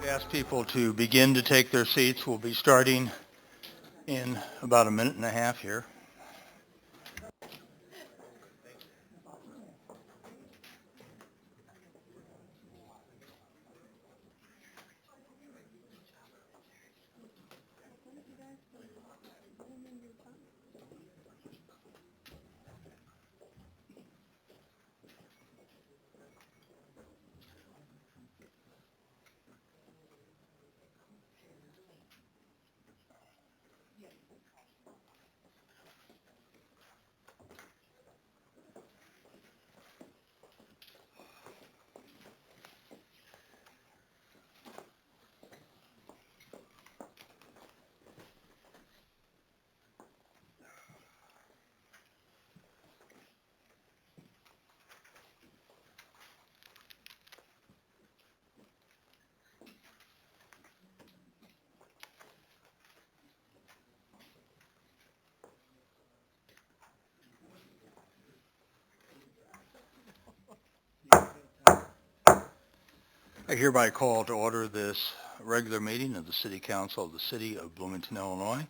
We ask people to begin to take their seats. We'll be starting in about a minute and a half here. I hereby call to order this regular meeting of the City Council of the City of Bloomington, Illinois.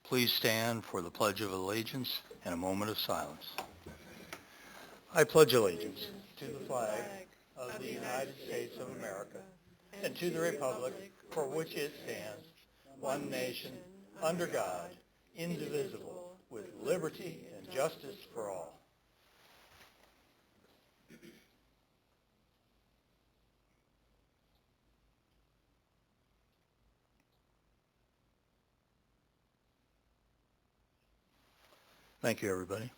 Please stand for the Pledge of Allegiance and a moment of silence. I pledge allegiance to the flag of the United States of America and to the republic for which it stands, one nation, under God, indivisible, with liberty and justice for all. Thank you, everybody.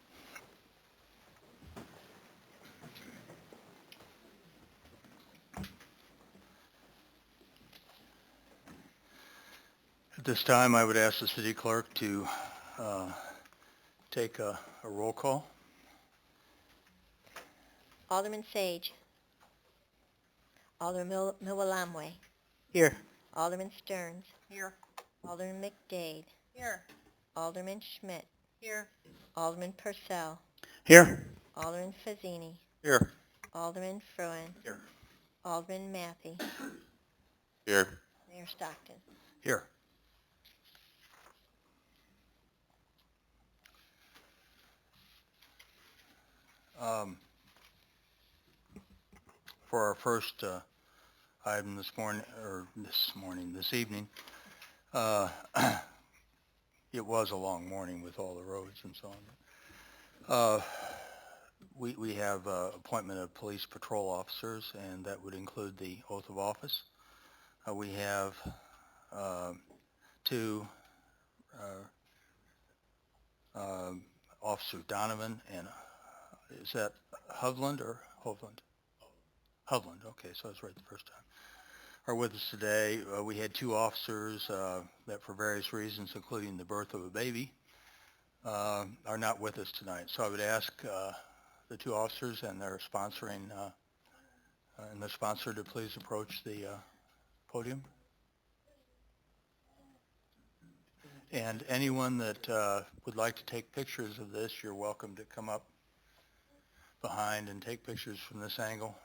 At this time, I would ask the city clerk to take a roll call. Alderman Sage. Alderman Miwalamwe. Here. Alderman Stearns. Here. Alderman McDade. Here. Alderman Schmidt. Here. Alderman Purcell. Here. Alderman Fazzini. Here. Alderman Fruin. Here. Alderman Mathey. Here. Mayor Stockton. Here. For our first item this evening, it was a long morning with all the roads and so on. We have appointment of police patrol officers, and that would include the oath of office. We have two, Officer Donovan and, is that Hovland or Hovland? Hovland, okay, so I was right the first time. Are with us today. We had two officers that for various reasons, including the birth of a baby, are not with us tonight. So I would ask the two officers and their sponsoring, and the sponsor to please approach the podium. And anyone that would like to take pictures of this, you're welcome to come up behind and take pictures from this angle.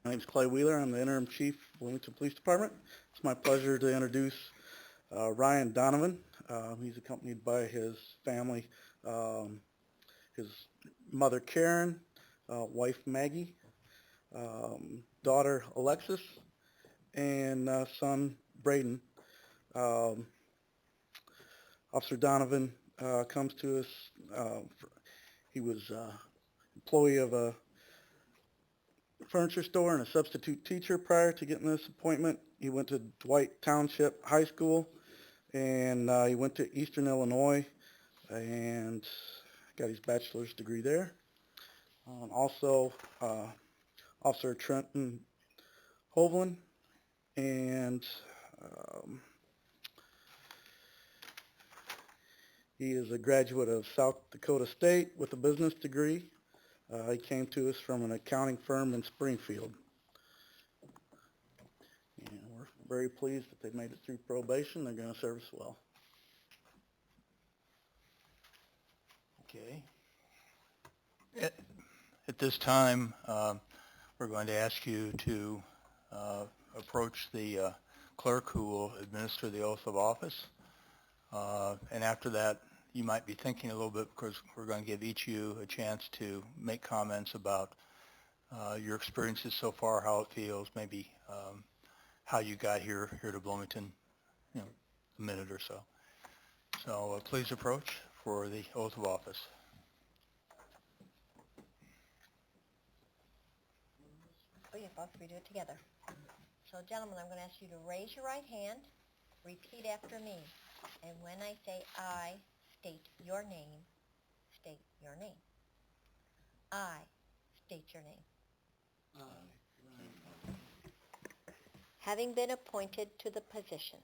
My name's Clay Wheeler. I'm the interim chief of Bloomington Police Department. It's my pleasure to introduce Ryan Donovan. He's accompanied by his family, his mother Karen, wife Maggie, daughter Alexis, and son Braden. Officer Donovan comes to us. He was employee of a furniture store and a substitute teacher prior to getting this appointment. He went to Dwight Township High School, and he went to Eastern Illinois and got his bachelor's degree there. Also, Officer Trenton Hovland, and he is a graduate of South Dakota State with a business degree. He came to us from an accounting firm in Springfield. And we're very pleased that they made it through probation. They're going to serve us well. Okay. At this time, we're going to ask you to approach the clerk who will administer the oath of office. And after that, you might be thinking a little bit, because we're going to give each of you a chance to make comments about your experiences so far, how it feels, maybe how you got here to Bloomington, a minute or so. So please approach for the oath of office. Oh, yeah, both of you do it together. So, gentlemen, I'm going to ask you to raise your right hand, repeat after me, and when I say I, state your name, state your name. I, state your name. Having been appointed to the position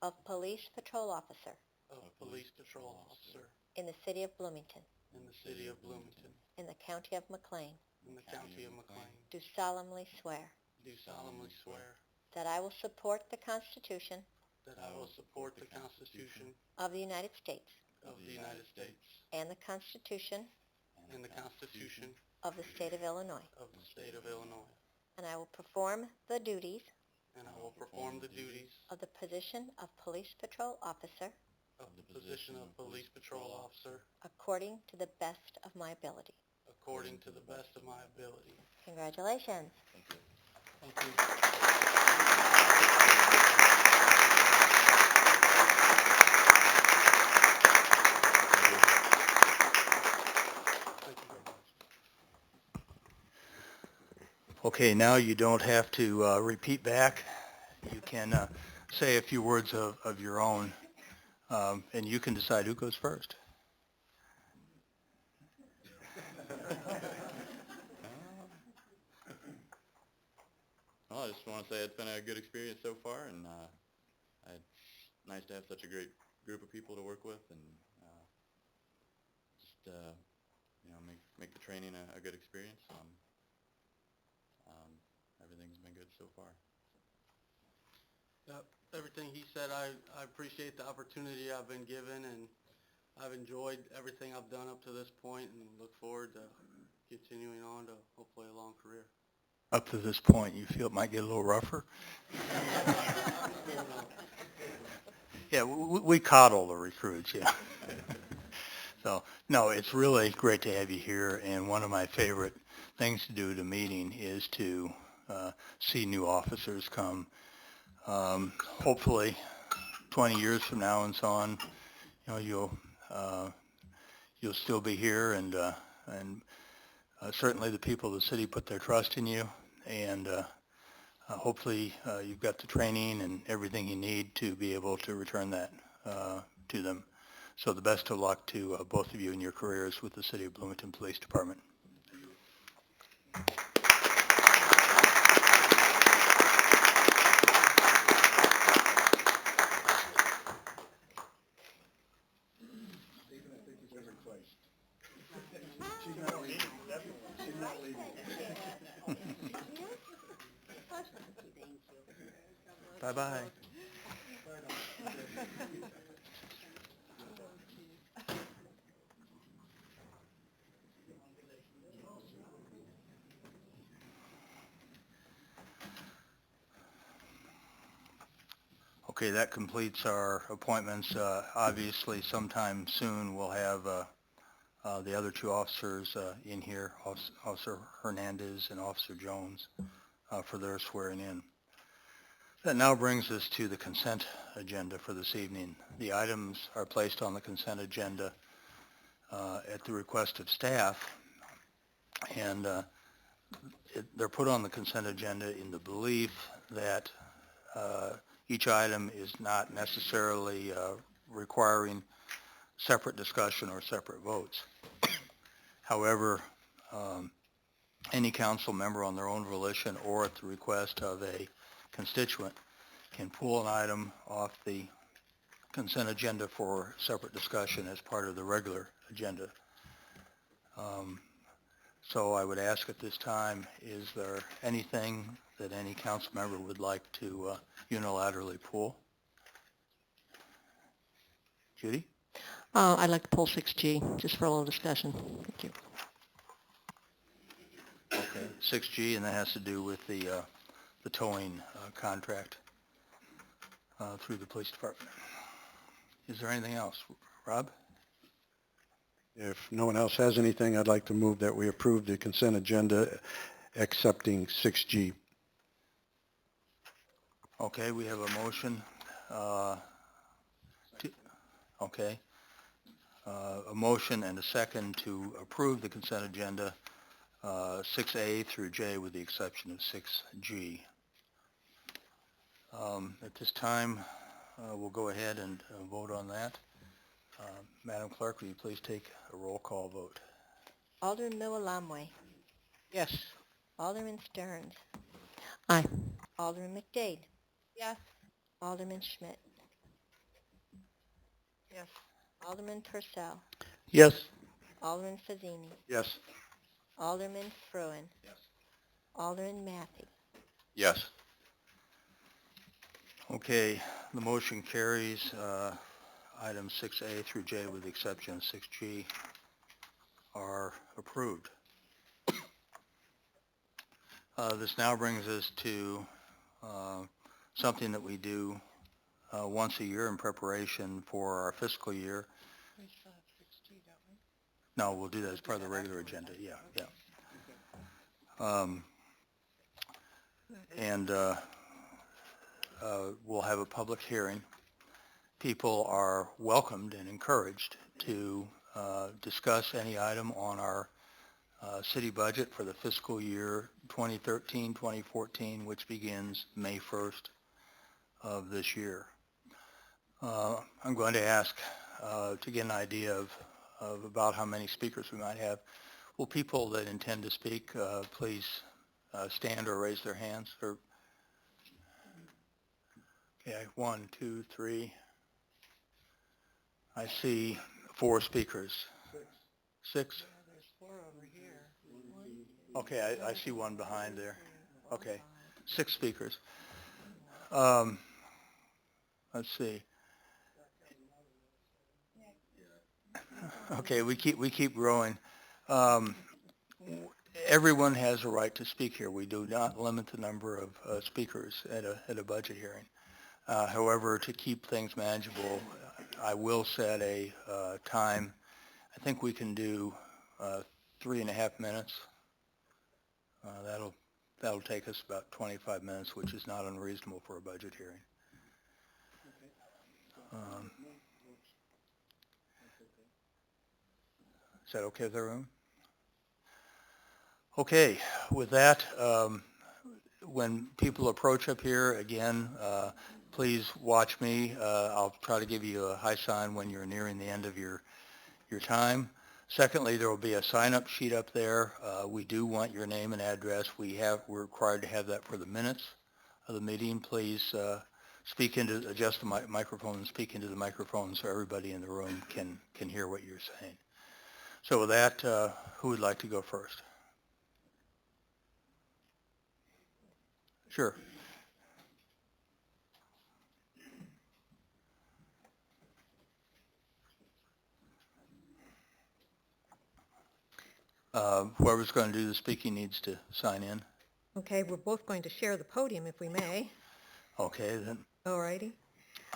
of Police Patrol Officer in the City of Bloomington, in the County of McLean, do solemnly swear that I will support the Constitution of the United States and the Constitution of the State of Illinois, and I will perform the duties of the position of Police Patrol Officer according to the best of my ability. Congratulations. Thank you. Okay, now you don't have to repeat back. You can say a few words of your own, and you can decide who goes first. Well, I just want to say it's been a good experience so far, and it's nice to have such a great group of people to work with, and make the training a good experience. Everything's been good so far. Yep, everything he said, I appreciate the opportunity I've been given, and I've enjoyed everything I've done up to this point, and look forward to continuing on to hopefully a long career. Up to this point, you feel it might get a little rougher? Yeah, we coddle the recruits, yeah. So, no, it's really great to have you here, and one of my favorite things to do at a meeting is to see new officers come. Hopefully, 20 years from now and so on, you'll still be here, and certainly the people of the city put their trust in you, and hopefully you've got the training and everything you need to be able to return that to them. So the best of luck to both of you in your careers with the City of Bloomington Police Department. Bye-bye. Okay, that completes our appointments. Obviously, sometime soon we'll have the other two officers in here, Officer Hernandez and Officer Jones, for their swearing in. That now brings us to the consent agenda for this evening. The items are placed on the consent agenda at the request of staff, and they're put on the consent agenda in the belief that each item is not necessarily requiring separate discussion or separate votes. However, any council member on their own volition or at the request of a constituent can pull an item off the consent agenda for separate discussion as part of the regular agenda. So I would ask at this time, is there anything that any council member would like to unilaterally pull? Judy? I'd like to pull 6G, just for a little discussion. Thank you. 6G, and that has to do with the towing contract through the police department. Is there anything else? Rob? If no one else has anything, I'd like to move that we approve the consent agenda accepting 6G. Okay, we have a motion. Okay. A motion and a second to approve the consent agenda, 6A through J with the exception of 6G. At this time, we'll go ahead and vote on that. Madam Clerk, will you please take a roll call vote? Alderman Miller-Lamwe, Yes. Alderman Stearns, Aye. Alderman McDade, Yes. Alderman Schmidt, Yes. Alderman Purcell, Yes. Alderman Fazzini, Yes. Alderman Fruin. Yes. Alderman Mathey. Yes. Okay, the motion carries. Items 6A through J with the exception of 6G are approved. This now brings us to something that we do once a year in preparation for our fiscal year. We still have 6G, don't we? No, we'll do that as part of the regular agenda, yeah. And we'll have a public hearing. People are welcomed and encouraged to discuss any item on our city budget for the fiscal year 2013-2014, which begins May 1st of this year. I'm going to ask to get an idea of about how many speakers we might have. Will people that intend to speak please stand or raise their hands? Or okay, 1, 2, 3. I see 4 speakers. 6? There's 4 over here. Okay, I see one behind there. Okay, 6 speakers. Let's see. Okay, we keep growing. Everyone has a right to speak here. We do not limit the number of speakers at a budget hearing. However, to keep things manageable, I will set a time. I think we can do 3.5 minutes. That'll take us about 25 minutes, which is not unreasonable for a budget hearing. Is that okay with everyone? Okay, with that, when people approach up here, again, please watch me. I'll try to give you a high sign when you're nearing the end of your time. Secondly, there will be a sign-up sheet up there. We do want your name and address. We're required to have that for the minutes of the meeting. Please adjust the microphone and speak into the microphone so everybody in the room can hear what you're saying. So with that, who would like to go first? Sure. Whoever's going to do the speaking needs to sign in. Okay, we're both going to share the podium if we may. Okay, then All righty.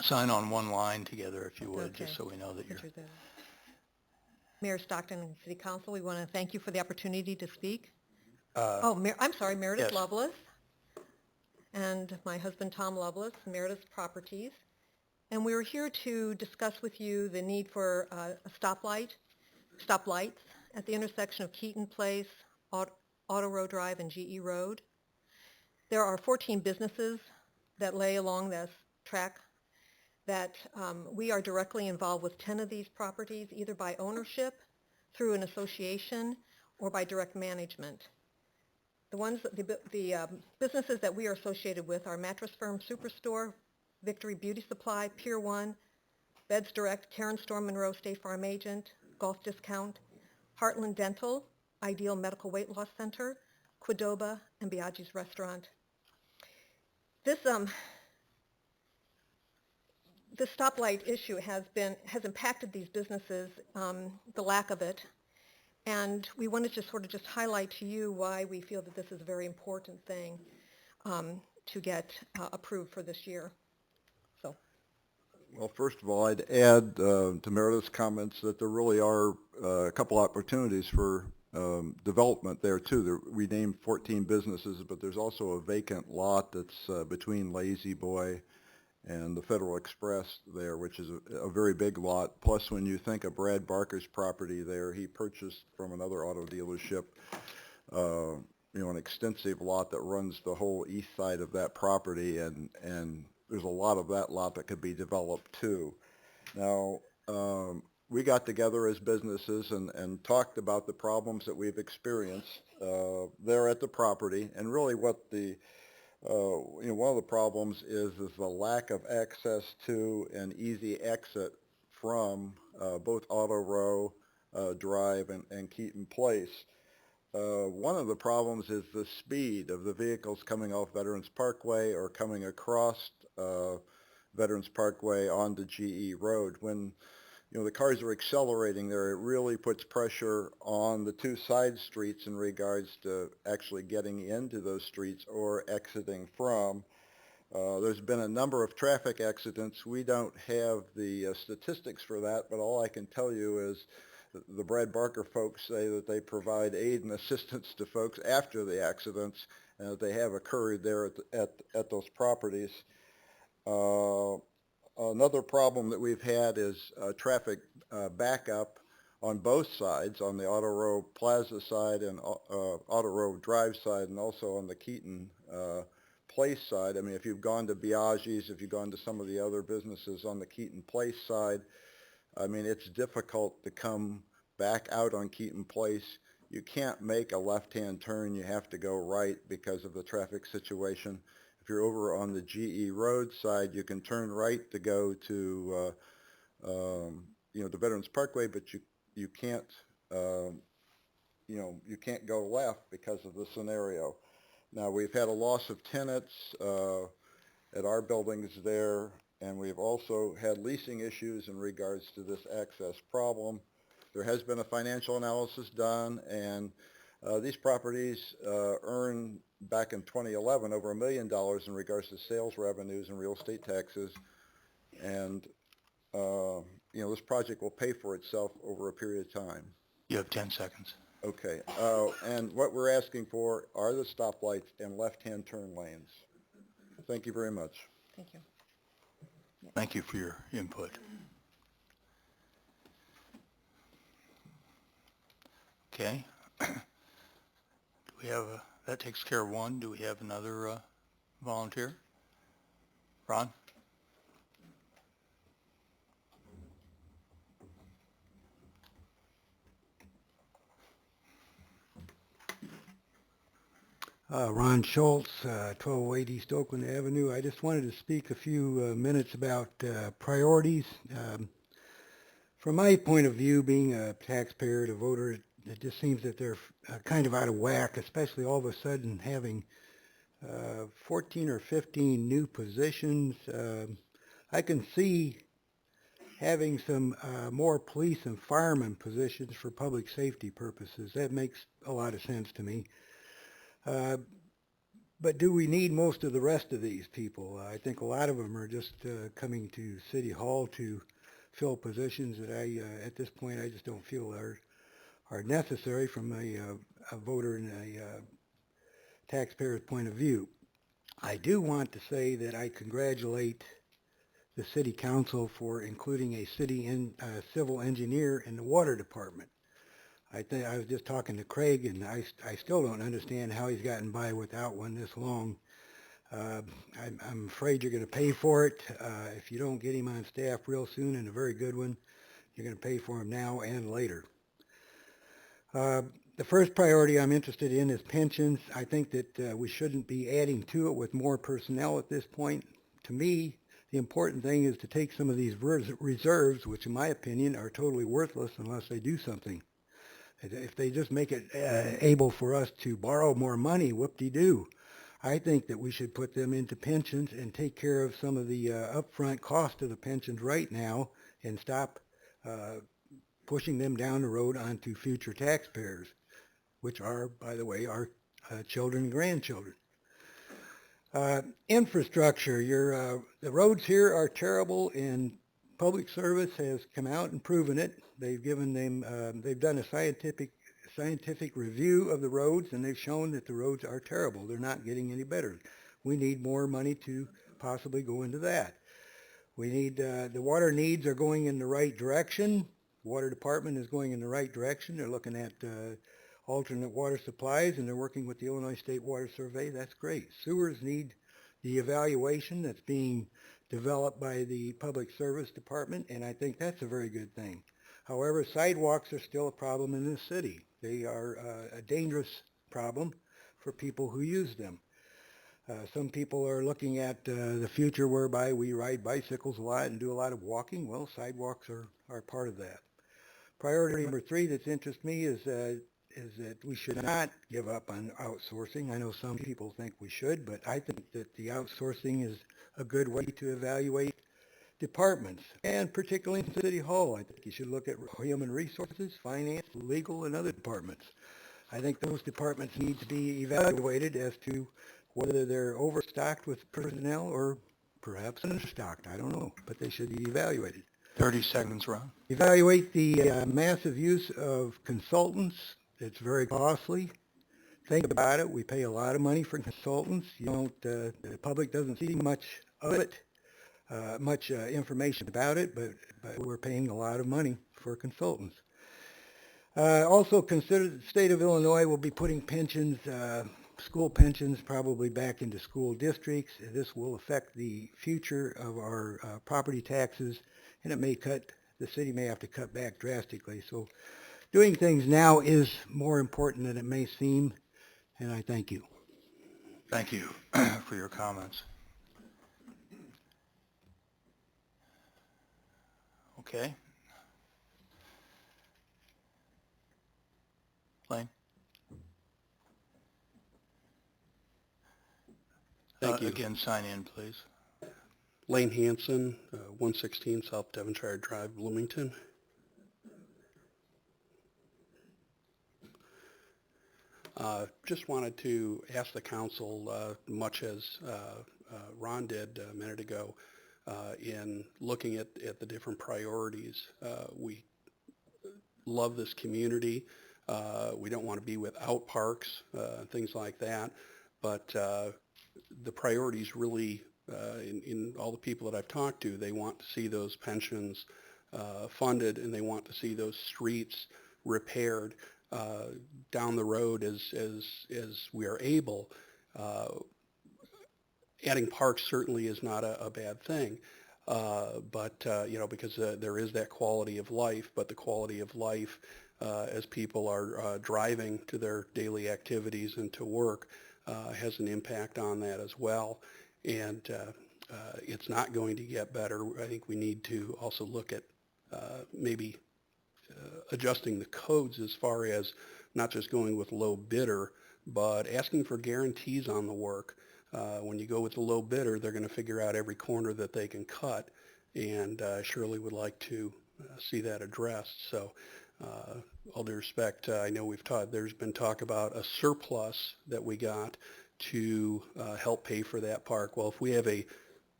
sign on one line together if you would, Okay. just so we know that you're... Mayor Stockton and City Council, we want to thank you for the opportunity to speak. Uh, I'm sorry, Meredith yes. Lovelace, and my husband Tom Lovelace, Meredith Properties. And we were here to discuss with you the need for stoplights at the intersection of Keaton Place, Auto Road Drive, and GE Road. There are 14 businesses that lay along this track that we are directly involved with 10 of these properties, either by ownership, through an association, or by direct management. The businesses that we are associated with are Mattress Firm Superstore, Victory Beauty Supply, Pier 1, Beds Direct, Karen Storm Monroe State Farm Agent, Golf Discount, Heartland Dental, Ideal Medical Weight Loss Center, Qdoba, and Biaggi's Restaurant. The stoplight issue has impacted these businesses, the lack of it, And we wanted to sort of just highlight to you why we feel that this is a very important thing to get approved for this year. So, Well, first of all, I'd add to Meredith's comments that there really are a couple opportunities for development there too. We named 14 businesses, but there's also a vacant lot that's between Lazy Boy and the Federal Express there, which is a very big lot. Plus, when you think of Brad Barker's property there, he purchased from another auto dealership, an extensive lot that runs the whole east side of that property, and there's a lot of that lot that could be developed too. Now, we got together as businesses and talked about the problems that we've experienced there at the property, and really what the one of the problems is the lack of access to an easy exit from both Auto Row Drive and Keaton Place. One of the problems is the speed of the vehicles coming off Veterans Parkway or coming across Veterans Parkway onto GE Road. When the cars are accelerating there, it really puts pressure on the two side streets in regards to actually getting into those streets or exiting from. There's been a number of traffic accidents. We don't have the statistics for that, but all I can tell you is the Brad Barker folks say that they provide aid and assistance to folks after the accidents, and that they have occurred there at those properties. Another problem that we've had is traffic backup on both sides, on the Auto Row Plaza side and Auto Row Drive side, and also on the Keaton Place side. I mean, if you've gone to Biaggi's, if you've gone to some of the other businesses on the Keaton Place side, I mean, it's difficult to come back out on Keaton Place. You can't make a left-hand turn. You have to go right because of the traffic situation. If you're over on the GE Road side, you can turn right to go to, the Veterans Parkway, but you can't, you can't go left because of the scenario. Now, we've had a loss of tenants at our buildings there, and we've also had leasing issues in regards to this access problem. There has been a financial analysis done, and these properties earn back in 2011 over $1 million in regards to sales revenues and real estate taxes, and this project will pay for itself over a period of time. You have 10 seconds. Okay, and what we're asking for are the stoplights and left-hand turn lanes. Thank you very much. thank you. Thank you for your input. Okay. Do we have that takes care of one. Do we have another volunteer? Ron? Ron Schultz, 1208 East Oakland Avenue. I just wanted to speak a few minutes about priorities. From my point of view, being a taxpayer and a voter, it just seems that they're kind of out of whack, especially all of a sudden having 14 or 15 new positions. I can see having some more police and firemen positions for public safety purposes. That makes a lot of sense to me. But do we need most of the rest of these people? I think a lot of them are just coming to City Hall to fill positions that at this point, I just don't feel are necessary from a voter and a taxpayer's point of view. I do want to say that I congratulate the City Council for including a civil engineer in the water department. I was just talking to Craig, and I still don't understand how he's gotten by without one this long. I'm afraid you're going to pay for it. If you don't get him on staff real soon, and a very good one, you're going to pay for him now and later. The first priority I'm interested in is pensions. I think that we shouldn't be adding to it with more personnel at this point. To me, the important thing is to take some of these reserves, which in my opinion are totally worthless unless they do something. If they just make it able for us to borrow more money, whoop-de-doo. I think that we should put them into pensions and take care of some of the upfront cost of the pensions right now and stop pushing them down the road onto future taxpayers, which are, by the way, our children and grandchildren. Infrastructure, the roads here are terrible, and Public Service has come out and proven it. They've given them, they've done a scientific review of the roads, and they've shown that the roads are terrible. They're not getting any better. We need more money to possibly go into that. We need, the water needs are going in the right direction. The Water Department is going in the right direction. They're looking at alternate water supplies, and they're working with the Illinois State Water Survey. That's great. Sewers need the evaluation that's being developed by the Public Service Department, and I think that's a very good thing. However, sidewalks are still a problem in this city. They are a dangerous problem for people who use them. Some people are looking at the future whereby we ride bicycles a lot and do a lot of walking. Well, sidewalks are part of that. Priority number 3 that's interests me is that we should not give up on outsourcing. I know some people think we should, but I think that the outsourcing is a good way to evaluate departments, and particularly in City Hall. I think you should look at human resources, finance, legal, and other departments. I think those departments need to be evaluated as to whether they're overstocked with personnel or perhaps understocked. I don't know, but they should be evaluated. 30 seconds, Ron. Evaluate the massive use of consultants. It's very costly. Think about it. We pay a lot of money for consultants. You don't, the public doesn't see much of it, much information about it, but we're paying a lot of money for consultants. Also consider the state of Illinois will be putting pensions, school pensions probably back into school districts. This will affect the future of our property taxes, and it may the city may have to cut back drastically. So doing things now is more important than it may seem, and I thank you. Thank you for your comments. Okay. Lane? Thank you. Again, sign in, please. Lane Hanson, 116 South Devonshire Drive, Bloomington. Just wanted to ask the council, much as Ron did a minute ago, in looking at the different priorities. We love this community. We don't want to be without parks, things like that, but the priorities really, in all the people that I've talked to, they want to see those pensions funded, and they want to see those streets repaired down the road as we are able. Adding parks certainly is not a bad thing, but because there is that quality of life, but the quality of life as people are driving to their daily activities and to work has an impact on that as well. And it's not going to get better. I think we need to also look at maybe adjusting the codes as far as not just going with low bidder, but asking for guarantees on the work. When you go with the low bidder, they're going to figure out every corner that they can cut, and I surely would like to see that addressed. So all due respect, I know there's been talk about a surplus that we got to help pay for that park. Well, if we have a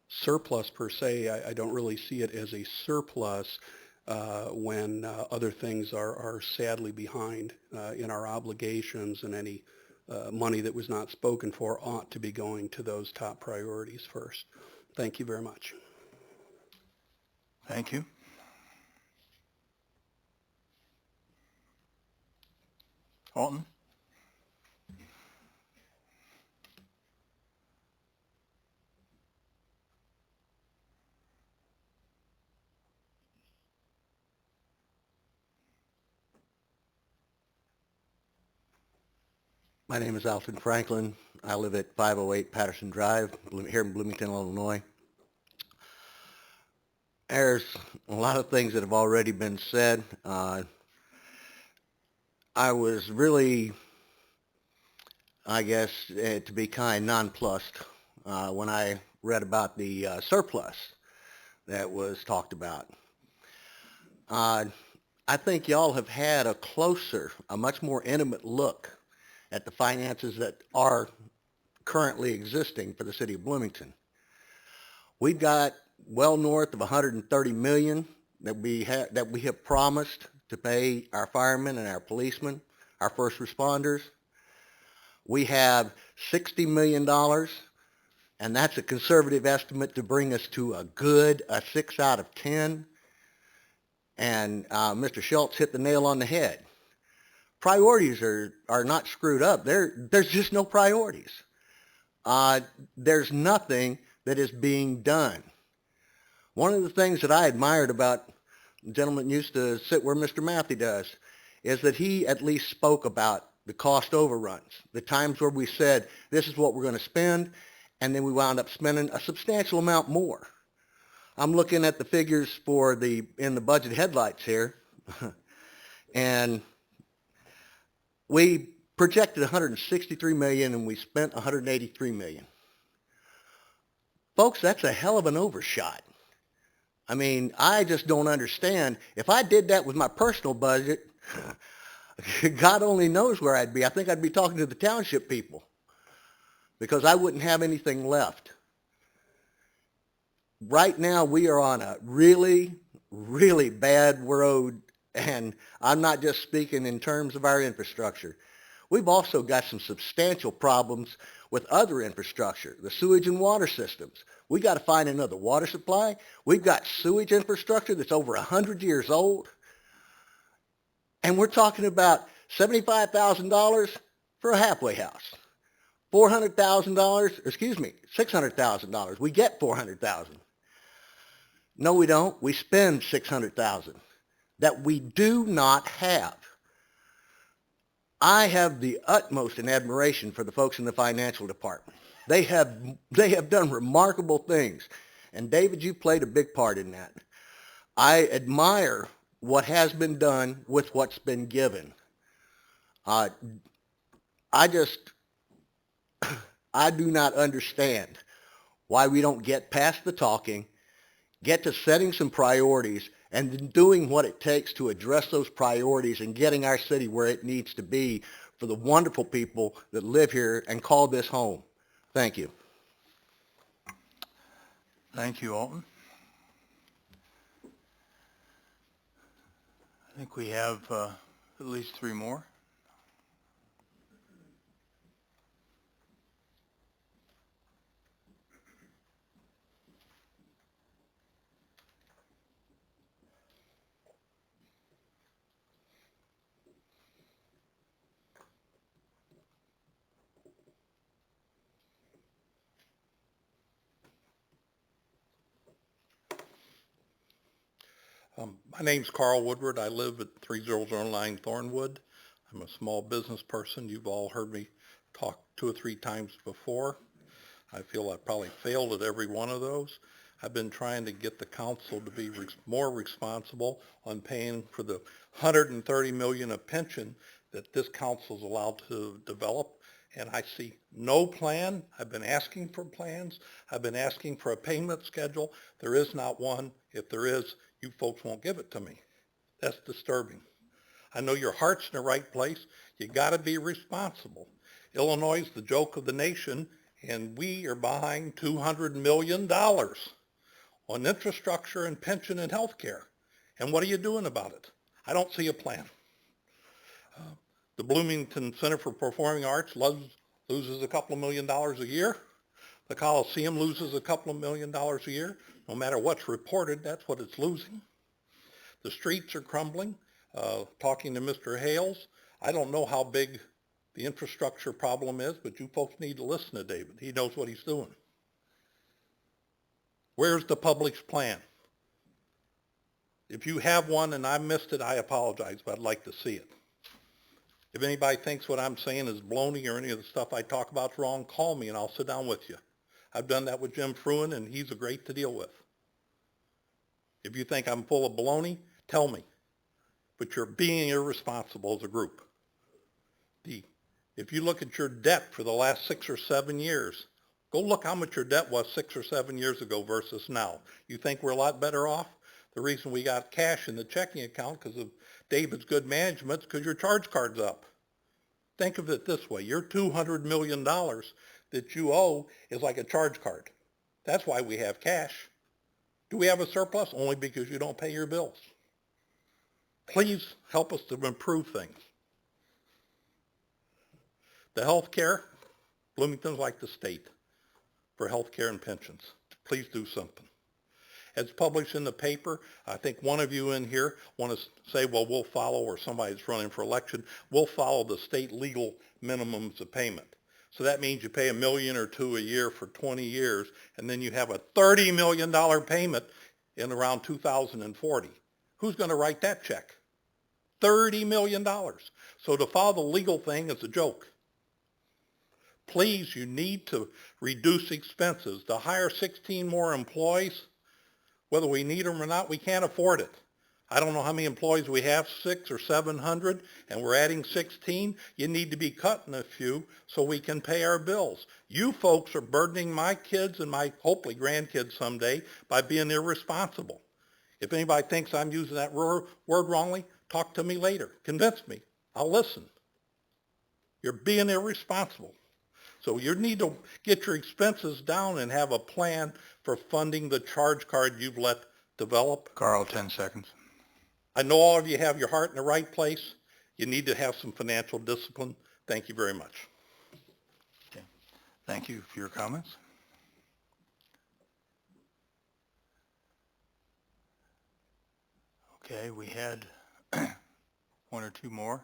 surplus per se, I don't really see it as a surplus when other things are sadly behind in our obligations, and any money that was not spoken for ought to be going to those top priorities first. Thank you very much. Thank you. Alton? My name is Alton Franklin. I live at 508 Patterson Drive here in Bloomington, Illinois. There's a lot of things that have already been said. I was really, I guess, to be kind, nonplussed when I read about the surplus that was talked about. I think y'all have had a closer, a much more intimate look at the finances that are currently existing for the city of Bloomington. We've got well north of 130 million that we have promised to pay our firemen and our policemen, our first responders. We have $60 million, and that's a conservative estimate to bring us to a 6 out of 10. And Mr. Schultz hit the nail on the head. Priorities are not screwed up. There's just no priorities. There's nothing that is being done. One of the things that I admired about the gentleman that used to sit where Mr. Matthew does is that he at least spoke about the cost overruns, the times where we said, this is what we're going to spend, and then we wound up spending a substantial amount more. I'm looking at the figures in the budget headlights here, and we projected $163 million and we spent $183 million. Folks, that's a hell of an overshot. I mean, I just don't understand. If I did that with my personal budget, God only knows where I'd be. I think I'd be talking to the township people because I wouldn't have anything left. Right now, we are on a really, really bad road, and I'm not just speaking in terms of our infrastructure. We've also got some substantial problems with other infrastructure, the sewage and water systems. We got to find another water supply. We've got sewage infrastructure that's over 100 years old. And we're talking about $75,000 for a halfway house. $600,000. We get $400,000. No, we don't. We spend $600,000 that we do not have. I have the utmost in admiration for the folks in the financial department. They have done remarkable things. And David, you played a big part in that. I admire what has been done with what's been given. I do not understand why we don't get past the talking, get to setting some priorities, and then doing what it takes to address those priorities and getting our city where it needs to be for the wonderful people that live here and call this home. Thank you. Thank you, Alton. I think we have at least 3 more. My name's Carl Woodward. I live at 3009 Thornwood. I'm a small business person. You've all heard me talk 2 or 3 times before. I feel I probably failed at every one of those. I've been trying to get the council to be more responsible on paying for the $130 million of pension that this council is allowed to develop. And I see no plan. I've been asking for plans. I've been asking for a payment schedule. There is not one. If there is, you folks won't give it to me. That's disturbing. I know your heart's in the right place. You got to be responsible. Illinois is the joke of the nation, and we are behind $200 million on infrastructure and pension and health care. And what are you doing about it? I don't see a plan. The Bloomington Center for Performing Arts loses a couple of $1 million a year. The Coliseum loses a couple of $1 million a year. No matter what's reported, that's what it's losing. The streets are crumbling. Talking to Mr. Hales, I don't know how big the infrastructure problem is, but you folks need to listen to David. He knows what he's doing. Where's the public's plan? If you have one and I missed it, I apologize, but I'd like to see it. If anybody thinks what I'm saying is baloney or any of the stuff I talk about is wrong, call me and I'll sit down with you. I've done that with Jim Fruin, and he's a great to deal with. If you think I'm full of baloney, tell me. But you're being irresponsible as a group. If you look at your debt for the last 6 or 7 years, go look how much your debt was 6 or 7 years ago versus now. You think we're a lot better off? The reason we got cash in the checking account because of David's good management is because your charge card's up. Think of it this way. Your $200 million that you owe is like a charge card. That's why we have cash. Do we have a surplus? Only because you don't pay your bills. Please help us to improve things. The health care, Bloomington's like the state for health care and pensions. Please do something. As published in the paper, I think one of you in here want to say, well, we'll follow, or somebody's running for election, we'll follow the state legal minimums of payment. So that means you pay $1 million or $2 million a year for 20 years, and then you have a $30 million payment in around 2040. Who's going to write that check? $30 million. So to follow the legal thing is a joke. Please, you need to reduce expenses. To hire 16 more employees, whether we need them or not, we can't afford it. I don't know how many employees we have, 600 or 700, and we're adding 16. You need to be cutting a few so we can pay our bills. You folks are burdening my kids and my hopefully grandkids someday by being irresponsible. If anybody thinks I'm using that word wrongly, talk to me later. Convince me. I'll listen. You're being irresponsible. So you need to get your expenses down and have a plan for funding the charge card you've let develop. Carl, 10 seconds. I know all of you have your heart in the right place. You need to have some financial discipline. Thank you very much. Okay. Thank you for your comments. Okay, we had one or two more.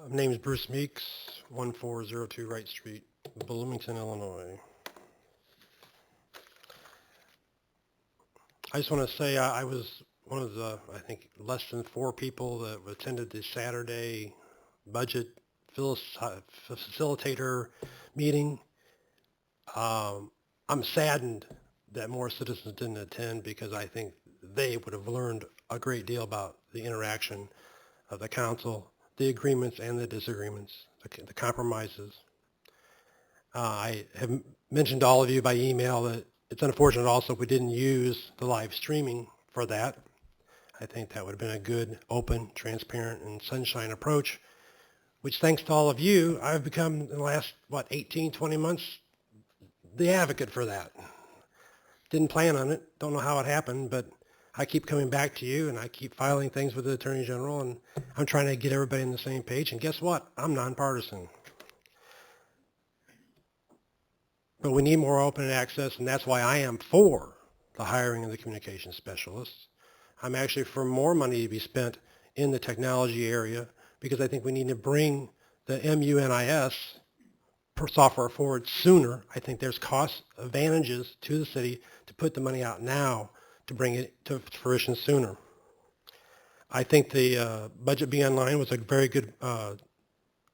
My name is Bruce Meeks, 1402 Wright Street, Bloomington, Illinois. I just want to say I was one of the, I think, less than 4 people that attended the Saturday budget facilitator meeting. I'm saddened that more citizens didn't attend because I think they would have learned a great deal about the interaction of the council, the agreements and the disagreements, the compromises. I have mentioned to all of you by email that it's unfortunate also if we didn't use the live streaming for that. I think that would have been a good, open, transparent, and sunshine approach, which thanks to all of you, I've become in the last, 18, 20 months, the advocate for that. Didn't plan on it, don't know how it happened, but I keep coming back to you and I keep filing things with the Attorney General and I'm trying to get everybody on the same page. And guess what? I'm nonpartisan. But we need more open access, and that's why I am for the hiring of the communications specialists. I'm actually for more money to be spent in the technology area because I think we need to bring the MUNIS software forward sooner. I think there's cost advantages to the city to put the money out now to bring it to fruition sooner. I think the Budget Be Online was a very good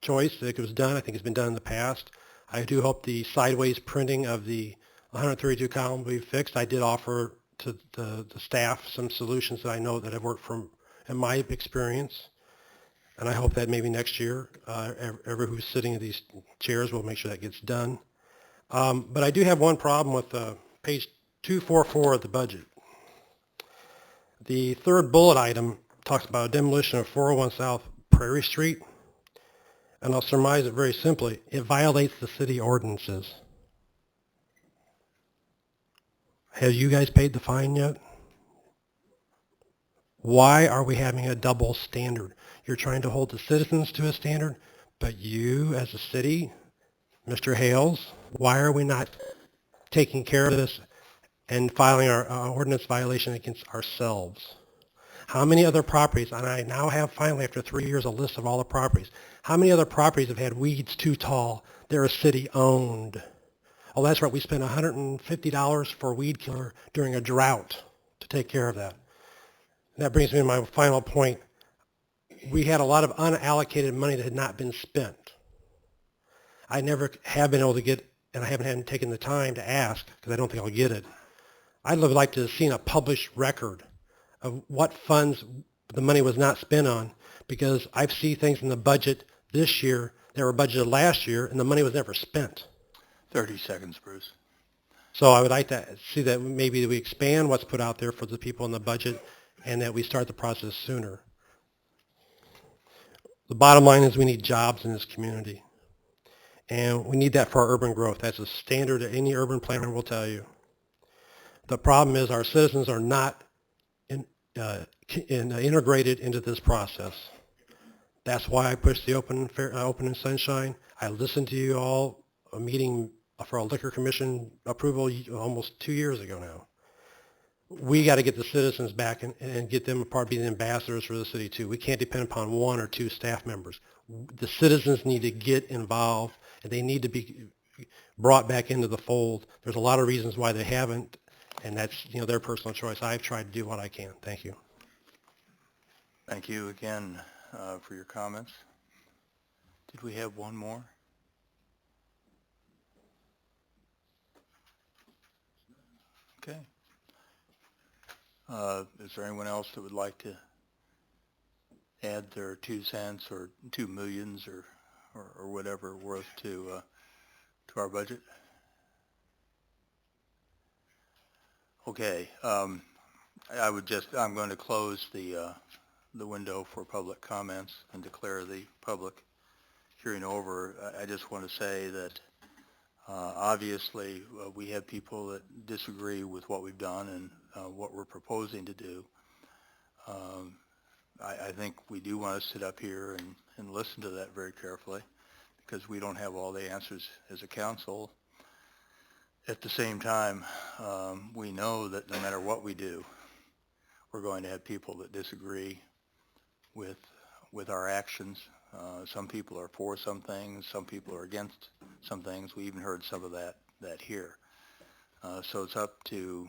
choice. I think it was done. I think it's been done in the past. I do hope the sideways printing of the 132 column will be fixed. I did offer to the staff some solutions that I know that have worked from in my experience. And I hope that maybe next year, everyone who's sitting in these chairs will make sure that gets done. But I do have one problem with page 244 of the budget. The third bullet item talks about a demolition of 401 South Prairie Street. And I'll surmise it very simply. It violates the city ordinances. Have you guys paid the fine yet? Why are we having a double standard? You're trying to hold the citizens to a standard, but you as a city, Mr. Hales, why are we not taking care of this and filing our ordinance violation against ourselves? How many other properties, and I now have finally after 3 years a list of all the properties, how many other properties have had weeds too tall? They're city owned. Oh, that's right, we spent $150 for a weed killer during a drought to take care of that. And that brings me to my final point. We had a lot of unallocated money that had not been spent. I never have been able to get, and I haven't taken the time to ask because I don't think I'll get it. I'd like to have seen a published record of what funds the money was not spent on, because I've seen things in the budget this year that were budgeted last year and the money was never spent. 30 seconds, Bruce. So I would like to see that maybe we expand what's put out there for the people in the budget and that we start the process sooner. The bottom line is we need jobs in this community. And we need that for our urban growth. That's a standard that any urban planner will tell you. The problem is our citizens are not integrated into this process. That's why I pushed the open and sunshine. I listened to you all, a meeting for a liquor commission approval almost 2 years ago now. We got to get the citizens back and get them a part of being ambassadors for the city too. We can't depend upon 1 or 2 staff members. The citizens need to get involved and they need to be brought back into the fold. There's a lot of reasons why they haven't, and that's their personal choice. I've tried to do what I can. Thank you. Thank you again for your comments. Did we have one more? Okay. Is there anyone else that would like to add their 2 cents or 2 millions or whatever worth to our budget? Okay. I'm going to close the window for public comments and declare the public hearing over. I just want to say that obviously we have people that disagree with what we've done and what we're proposing to do. I think we do want to sit up here and listen to that very carefully because we don't have all the answers as a council. At the same time, we know that no matter what we do, we're going to have people that disagree with our actions. Some people are for some things, some people are against some things. We even heard some of that here. So it's up to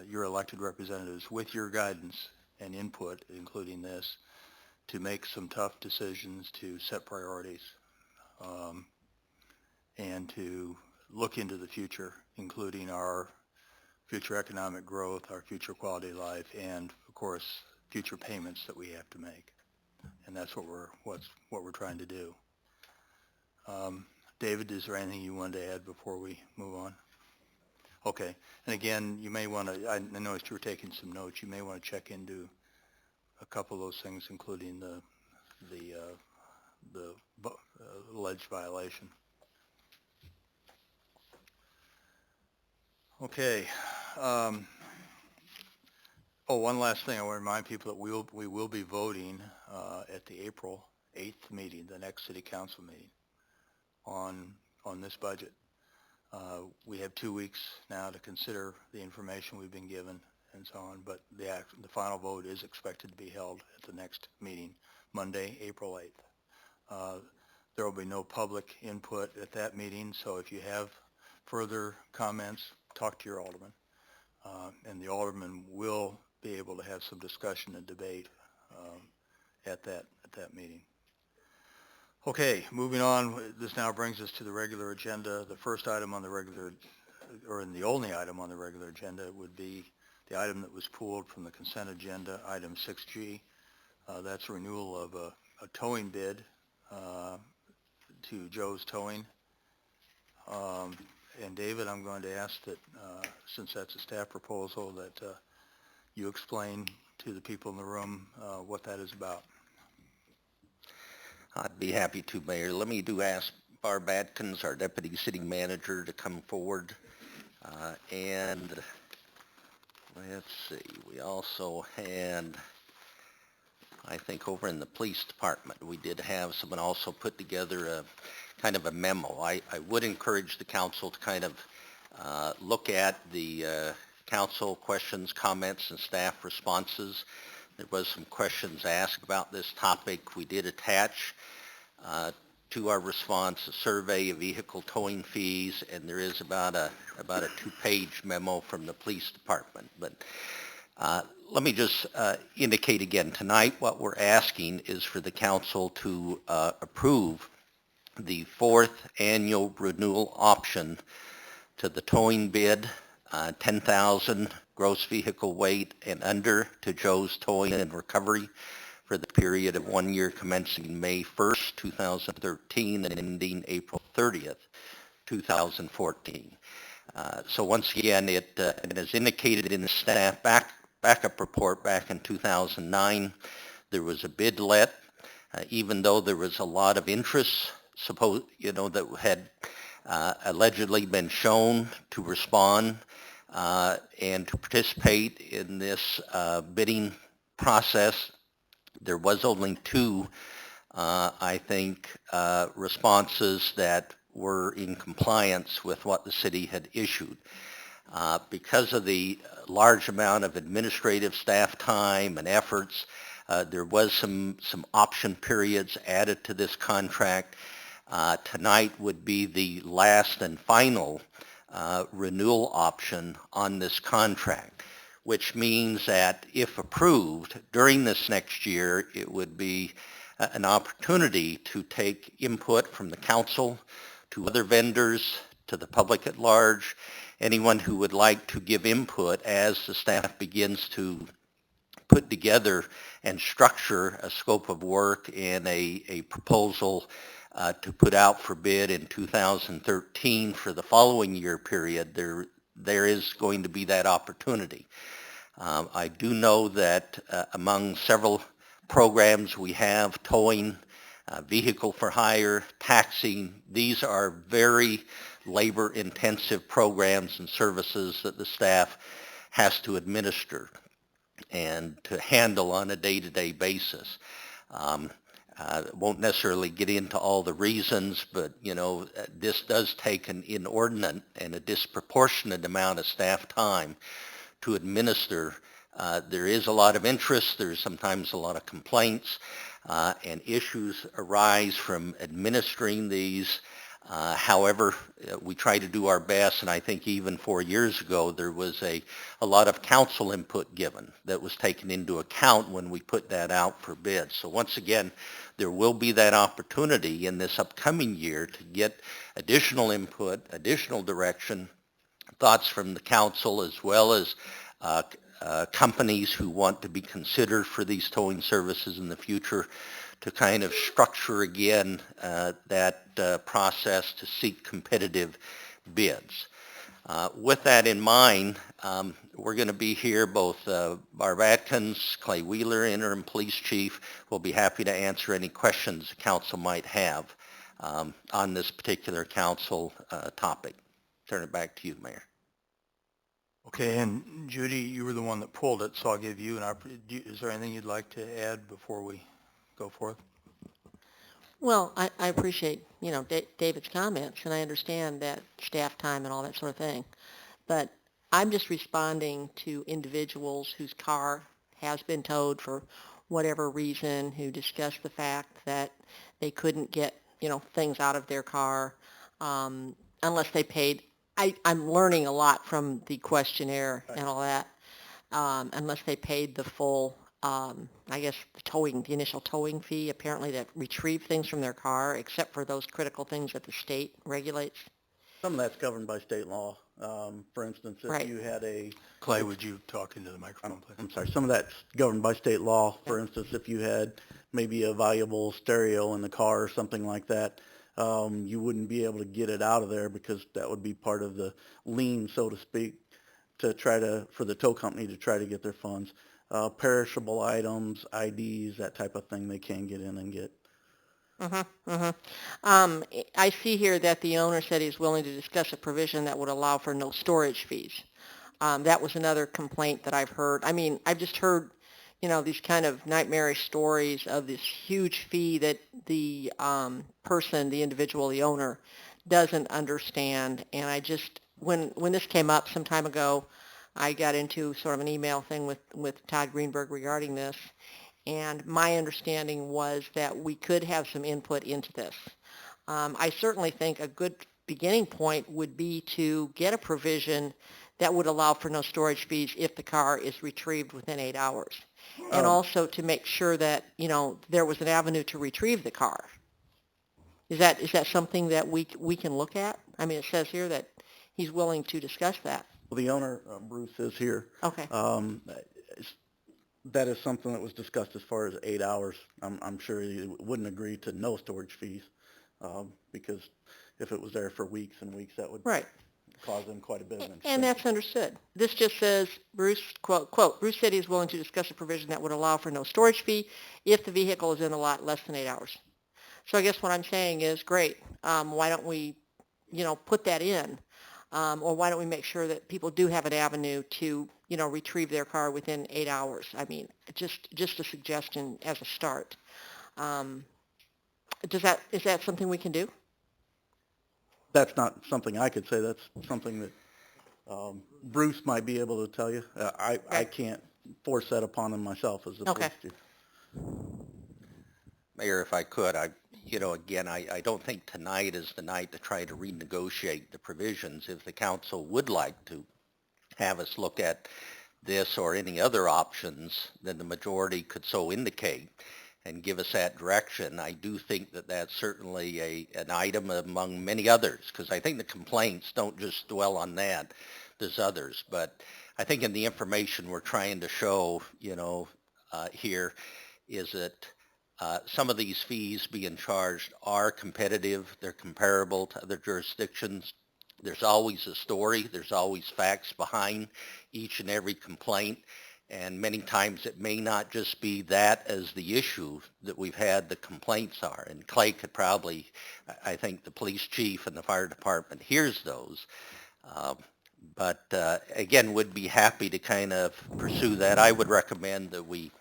your elected representatives with your guidance and input, including this, to make some tough decisions, to set priorities, and to look into the future, including our future economic growth, our future quality of life, and of course, future payments that we have to make. And that's what we're trying to do. David, is there anything you wanted to add before we move on? Okay. And again, you may want to, I noticed you were taking some notes. You may want to check into a couple of those things, including the alleged violation. Okay. One last thing. I want to remind people that we will be voting at the April 8th meeting, the next city council meeting, on this budget. We have 2 weeks now to consider the information we've been given and so on, but the final vote is expected to be held at the next meeting, Monday, April 8th. There will be no public input at that meeting, so if you have further comments, talk to your alderman, and the alderman will be able to have some discussion and debate at that meeting. Okay, moving on. This now brings us to the regular agenda. The first item on the regular, or the only item on the regular agenda, would be the item that was pulled from the consent agenda, item 6G. That's renewal of a towing bid to Joe's Towing. And David, I'm going to ask that, since that's a staff proposal, that you explain to the people in the room what that is about. I'd be happy to, Mayor. Let me ask Barb Atkins, our Deputy City Manager, to come forward. And let's see, we also had, I think over in the police department, we did have someone also put together a kind of a memo. I would encourage the council to kind of look at the council questions, comments, and staff responses. There was some questions asked about this topic. We did attach to our response a survey of vehicle towing fees, and there is about a 2-page memo from the police department. But let me just indicate again, tonight what we're asking is for the council to approve the fourth annual renewal option to the towing bid, 10,000 gross vehicle weight and under to Joe's Towing and Recovery for the period of 1 year commencing May 1st, 2013 and ending April 30th, 2014. So once again, it is indicated in the staff backup report back in 2009, there was a bid let, even though there was a lot of interest, that had allegedly been shown to respond and to participate in this bidding process. There was only two, I think, responses that were in compliance with what the city had issued. Because of the large amount of administrative staff time and efforts, there was some option periods added to this contract. Tonight would be the last and final renewal option on this contract, which means that if approved during this next year, it would be an opportunity to take input from the council, to other vendors, to the public at large, anyone who would like to give input as the staff begins to put together and structure a scope of work and a proposal to put out for bid in 2013 for the following year period. There is going to be that opportunity. I do know that among several programs we have, towing, vehicle for hire, taxing, these are very labor-intensive programs and services that the staff has to administer and to handle on a day-to-day basis. Won't necessarily get into all the reasons, but this does take an inordinate and a disproportionate amount of staff time to administer. There is a lot of interest. There's sometimes a lot of complaints, and issues arise from administering these. However, we try to do our best, and I think even 4 years ago there was a lot of council input given that was taken into account when we put that out for bid. So once again, there will be that opportunity in this upcoming year to get additional input, additional direction, thoughts from the council, as well as companies who want to be considered for these towing services in the future, to kind of structure again that process to seek competitive bids. With that in mind, we're going to be here, both Barb Atkins, Clay Wheeler, Interim Police Chief, will be happy to answer any questions the council might have on this particular council topic. Turn it back to you, Mayor. Okay, and Judy, you were the one that pulled it, so I'll give you an opportunity. Is there anything you'd like to add before we go forth? Well, I appreciate, David's comments, and I understand that staff time and all that sort of thing. But I'm just responding to individuals whose car has been towed for whatever reason, who discussed the fact that they couldn't get, things out of their car unless they paid. I'm learning a lot from the questionnaire and all that, unless they paid the full, the initial towing fee, apparently, that retrieve things from their car, except for those critical things that the state regulates. Some of that's governed by state law. For instance, if you had Clay, would you talk into the microphone, please? I'm sorry, some of that's governed by state law. For instance, if you had maybe a valuable stereo in the car or something like that, you wouldn't be able to get it out of there because that would be part of the lien, so to speak, for the tow company to try to get their funds. Perishable items, IDs, that type of thing, they can get in and get. I see here that the owner said he's willing to discuss a provision that would allow for no storage fees. That was another complaint that I've heard. I mean, I've just heard, these kind of nightmarish stories of this huge fee that the person, the individual, the owner, doesn't understand. And I just, when this came up some time ago, I got into sort of an email thing with Todd Greenberg regarding this. And my understanding was that we could have some input into this. I certainly think a good beginning point would be to get a provision that would allow for no storage fees if the car is retrieved within 8 hours. And also to make sure that, there was an avenue to retrieve the car. Is that something that we can look at? I mean, it says here that he's willing to discuss that. Well, the owner, Bruce, is here. Okay. That is something that was discussed as far as 8 hours. I'm sure he wouldn't agree to no storage fees, because if it was there for weeks and weeks, that would Right. cause them quite a bit of an expense. And that's understood. This just says, Bruce, quote, Bruce said he is willing to discuss a provision that would allow for no storage fee if the vehicle is in the lot less than 8 hours. So I guess what I'm saying is, great, why don't we, put that in? Or why don't we make sure that people do have an avenue to, retrieve their car within 8 hours? I mean, just a suggestion as a start. Is that something we can do? That's not something I could say. That's something that Bruce might be able to tell you. I can't force that upon him myself as the police chief. Mayor, if I could, again, I don't think tonight is the night to try to renegotiate the provisions. If the council would like to have us look at this or any other options, then the majority could so indicate and give us that direction. I do think that that's certainly an item among many others, because I think the complaints don't just dwell on that. There's others. But I think in the information we're trying to show, here is that some of these fees being charged are competitive. They're comparable to other jurisdictions. There's always a story. There's always facts behind each and every complaint. And many times it may not just be that as the issue that we've had the complaints are. And Clay could probably, I think the police chief and the fire department hears those. But again, would be happy to kind of pursue that. I would recommend that we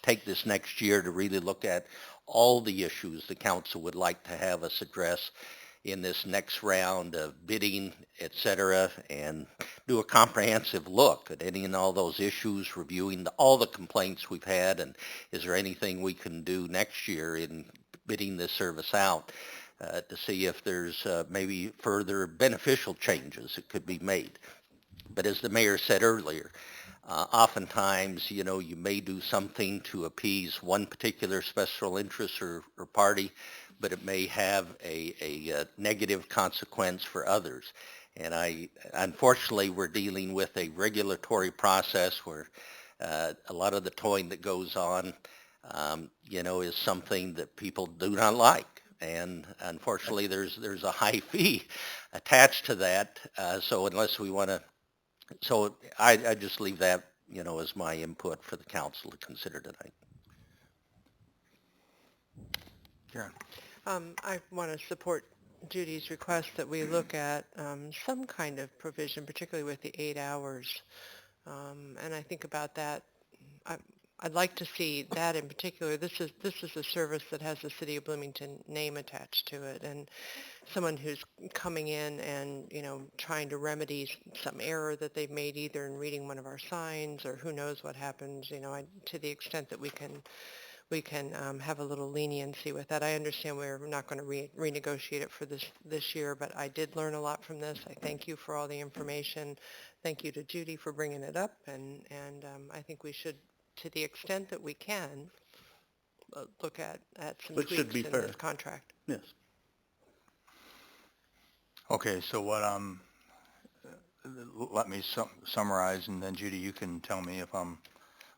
take this next year to really look at all the issues the council would like to have us address in this next round of bidding, et cetera, and do a comprehensive look at any and all those issues, reviewing all the complaints we've had, and is there anything we can do next year in bidding this service out to see if there's maybe further beneficial changes that could be made. But as the mayor said earlier, oftentimes, you may do something to appease one particular special interest or party, but it may have a negative consequence for others. And unfortunately, we're dealing with a regulatory process where a lot of the towing that goes on, is something that people do not like. And unfortunately, there's a high fee attached to that. So unless we want to, so I just leave that, as my input for the council to consider tonight. Karen. I want to support Judy's request that we look at some kind of provision, particularly with the 8 hours. And I think about that. I'd like to see that in particular. This is a service that has the City of Bloomington name attached to it, and someone who's coming in and trying to remedy some error that they've made either in reading one of our signs or who knows what happens. To the extent that we can have a little leniency with that. I understand we're not going to renegotiate it for this year, but I did learn a lot from this. I thank you for all the information. Thank you to Judy for bringing it up, and I think we should, to the extent that we can, look at some Which tweaks should be in fair. this contract. Yes. Okay, so let me summarize, and then Judy, you can tell me if I'm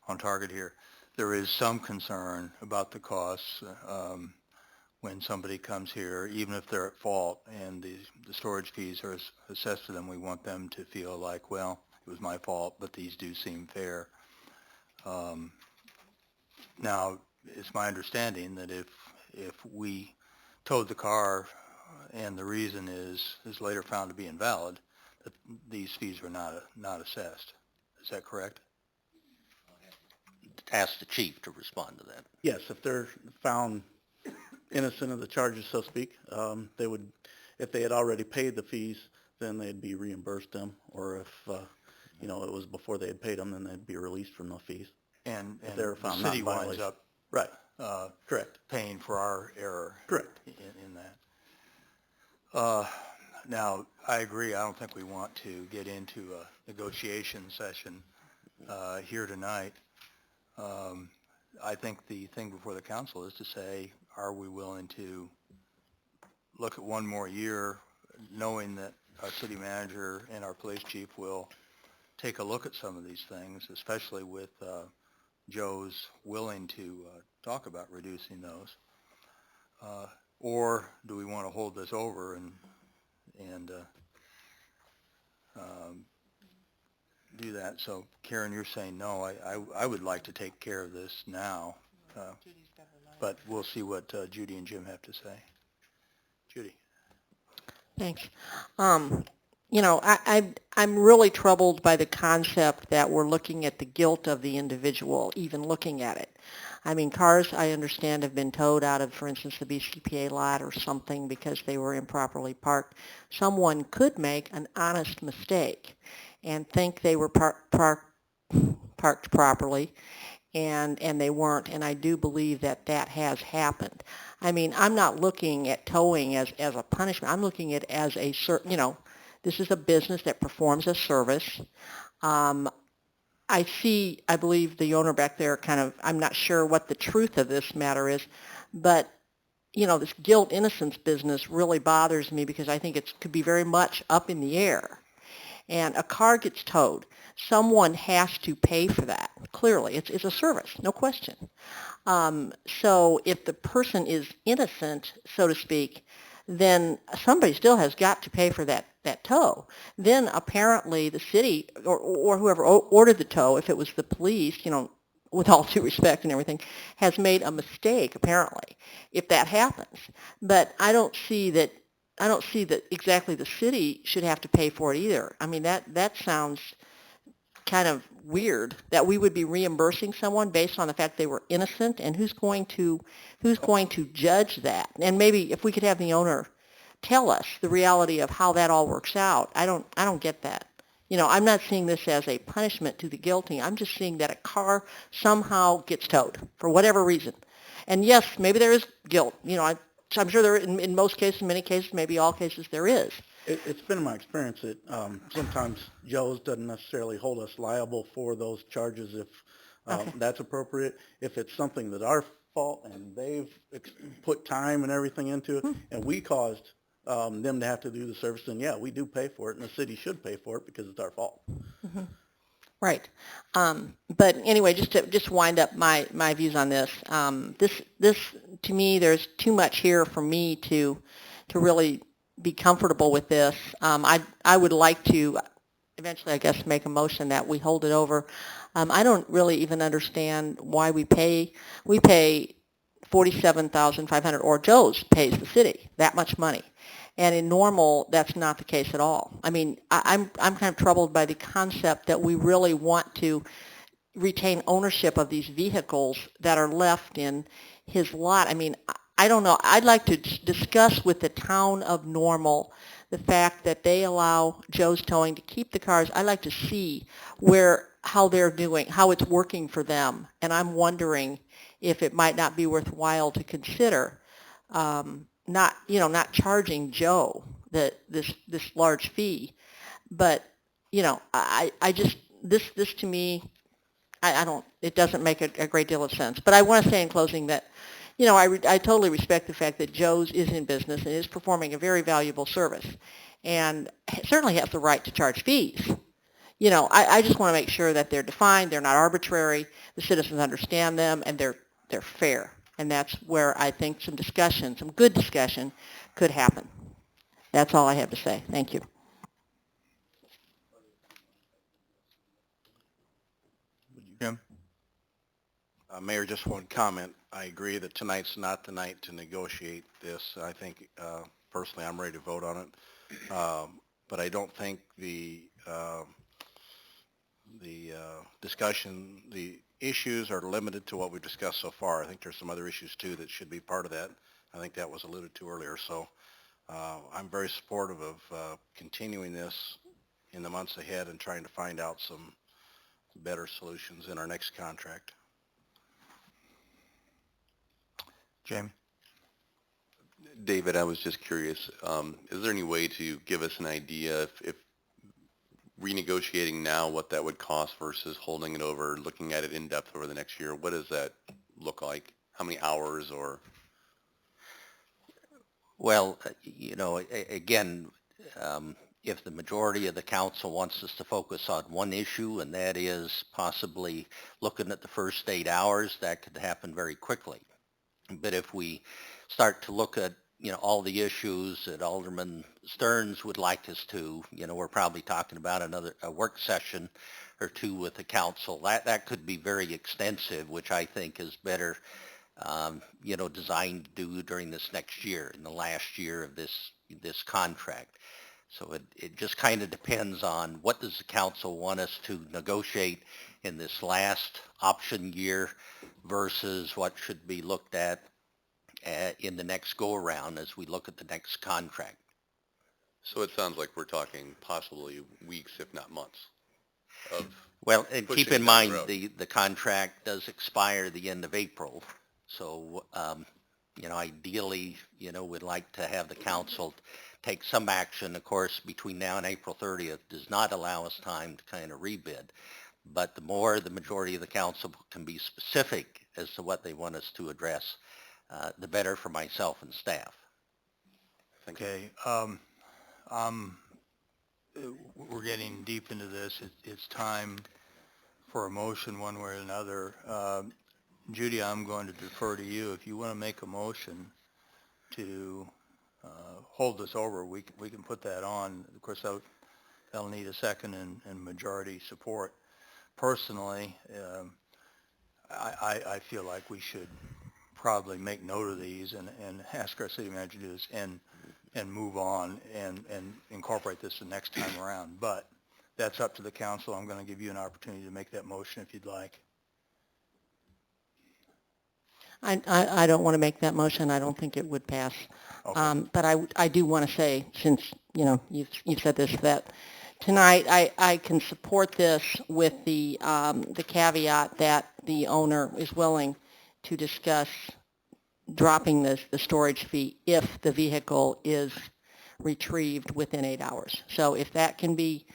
on target here. There is some concern about the costs when somebody comes here, even if they're at fault and the storage fees are assessed to them. We want them to feel like, well, it was my fault, but these do seem fair. Now, it's my understanding that if we towed the car and the reason is later found to be invalid, that these fees were not assessed. Is that correct? Ask the chief to respond to that. Yes, if they're found innocent of the charges, so to speak, they would, if they had already paid the fees, then they'd be reimbursed them, or if, it was before they had paid them, then they'd be released from the fees. And If they were found the not city in winds violation. up Right, correct. paying for our error Correct. in that. Now, I agree. I don't think we want to get into a negotiation session here tonight. I think the thing before the council is to say, are we willing to look at one more year, knowing that our city manager and our police chief will take a look at some of these things, especially with Joe's willing to talk about reducing those? Or do we want to hold this over and do that? So Karen, you're saying no. I would like to take care of this now, but we'll see what Judy and Jim have to say. Judy. Thanks. You know, I'm really troubled by the concept that we're looking at the guilt of the individual, even looking at it. I mean, cars, I understand, have been towed out of, for instance, the BCPA lot or something because they were improperly parked. Someone could make an honest mistake and think they were parked properly, and they weren't, and I do believe that that has happened. I mean, I'm not looking at towing as a punishment. I'm looking at it as a certain, you know, this is a business that performs a service. I believe the owner back there kind of, I'm not sure what the truth of this matter is, but, you know, this guilt innocence business really bothers me because I think it could be very much up in the air. And a car gets towed. Someone has to pay for that. Clearly, it's a service, no question. So if the person is innocent, so to speak, then somebody still has got to pay for that tow. Then apparently the city or whoever ordered the tow, if it was the police, you know, with all due respect and everything, has made a mistake apparently, if that happens. But I don't see that exactly the city should have to pay for it either. I mean, that sounds kind of weird that we would be reimbursing someone based on the fact they were innocent, and who's going to judge that? And maybe if we could have the owner tell us the reality of how that all works out. I don't get that. You know, I'm not seeing this as a punishment to the guilty. I'm just seeing that a car somehow gets towed for whatever reason. And yes, maybe there is guilt. You know, I'm sure there, in most cases, many cases, maybe all cases, there is. It's been my experience that sometimes Joe's doesn't necessarily hold us liable for those charges if that's appropriate. If it's something that's our fault and they've put time and everything into it, and we caused them to have to do the service, then yeah, we do pay for it, and the city should pay for it because it's our fault. Mm-hmm. Right. But anyway, just to wind up my views on this, this to me, there's too much here for me to really be comfortable with this. I would like to eventually, I guess, make a motion that we hold it over. I don't really even understand why we pay $47,500, or Joe's pays the city that much money. And in normal, that's not the case at all. I mean, I'm kind of troubled by the concept that we really want to retain ownership of these vehicles that are left in his lot. I mean, I don't know. I'd like to discuss with the town of Normal the fact that they allow Joe's Towing to keep the cars. I'd like to see how they're doing, how it's working for them. And I'm wondering if it might not be worthwhile to consider not charging Joe this large fee, but I just this to me, it doesn't make a great deal of sense. But I want to say in closing that I totally respect the fact that Joe's is in business and is performing a very valuable service, and certainly has the right to charge fees. I just want to make sure that they're defined, they're not arbitrary, the citizens understand them, and they're fair. And that's where I think some good discussion could happen. That's all I have to say. Thank you. Jim? Mayor, just one comment. I agree that tonight's not the night to negotiate this. I think, personally, I'm ready to vote on it. But I don't think the discussion, the issues are limited to what we've discussed so far. I think there's some other issues too that should be part of that. I think that was alluded to earlier. So I'm very supportive of continuing this in the months ahead and trying to find out some better solutions in our next contract. Jamie? David, I was just curious, is there any way to give us an idea if renegotiating now what that would cost versus holding it over, looking at it in depth over the next year? What does that look like? How many hours or? Well, again, if the majority of the council wants us to focus on one issue, and that is possibly looking at the first 8 hours, that could happen very quickly. But if we start to look at, all the issues that Alderman Stearns would like us to, we're probably talking about a work session or two with the council. That could be very extensive, which I think is better, designed to do during this next year, in the last year of this contract. So it just kind of depends on what does the council want us to negotiate in this last option year versus what should be looked at in the next go-around as we look at the next contract. So it sounds like we're talking possibly weeks, if not months, of Well, and keep pushing in down mind, the road. the contract does expire the end of April. So, ideally, we'd like to have the council take some action. Of course, between now and April 30th does not allow us time to kind of rebid. But the more the majority of the council can be specific as to what they want us to address, the better for myself and staff. Okay, we're getting deep into this. It's time for a motion one way or another. Judy, I'm going to defer to you. If you want to make a motion to hold this over, we can put that on. Of course, that'll need a second and majority support. Personally, I feel like we should probably make note of these and ask our city manager to do this and move on and incorporate this the next time around. But that's up to the council. I'm going to give you an opportunity to make that motion if you'd like. I don't want to make that motion. I don't think it would pass. Okay. But I do want to say, since, you've said this, that tonight I can support this with the caveat that the owner is willing to discuss dropping the storage fee if the vehicle is retrieved within 8 hours. So if that can be,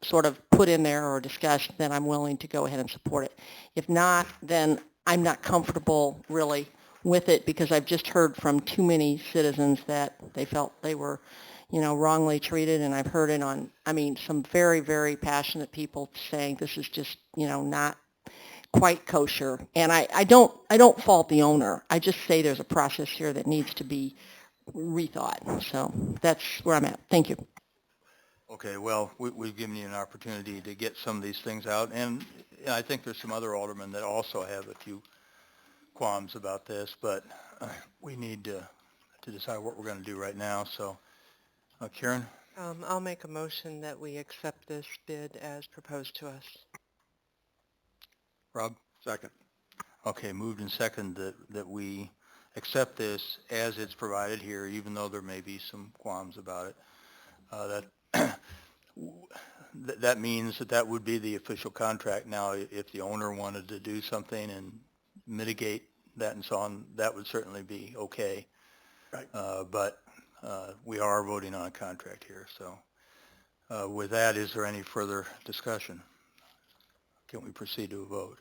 sort of put in there or discussed, then I'm willing to go ahead and support it. If not, then I'm not comfortable really with it because I've just heard from too many citizens that they felt they were, wrongly treated, and I've heard it on, some very, very passionate people saying this is just, not quite kosher. And I don't fault the owner. I just say there's a process here that needs to be rethought. So that's where I'm at. Thank you. Okay, well, we've given you an opportunity to get some of these things out, and I think there's some other aldermen that also have a few qualms about this, but we need to decide what we're going to do right now. So, Karen? I'll make a motion that we accept this bid as proposed to us. Rob? Second. Okay, moved and second that we accept this as it's provided here, even though there may be some qualms about it. That means that would be the official contract. Now, if the owner wanted to do something and mitigate that and so on, that would certainly be okay. Right. But we are voting on a contract here. So with that, is there any further discussion? Can we proceed to a vote?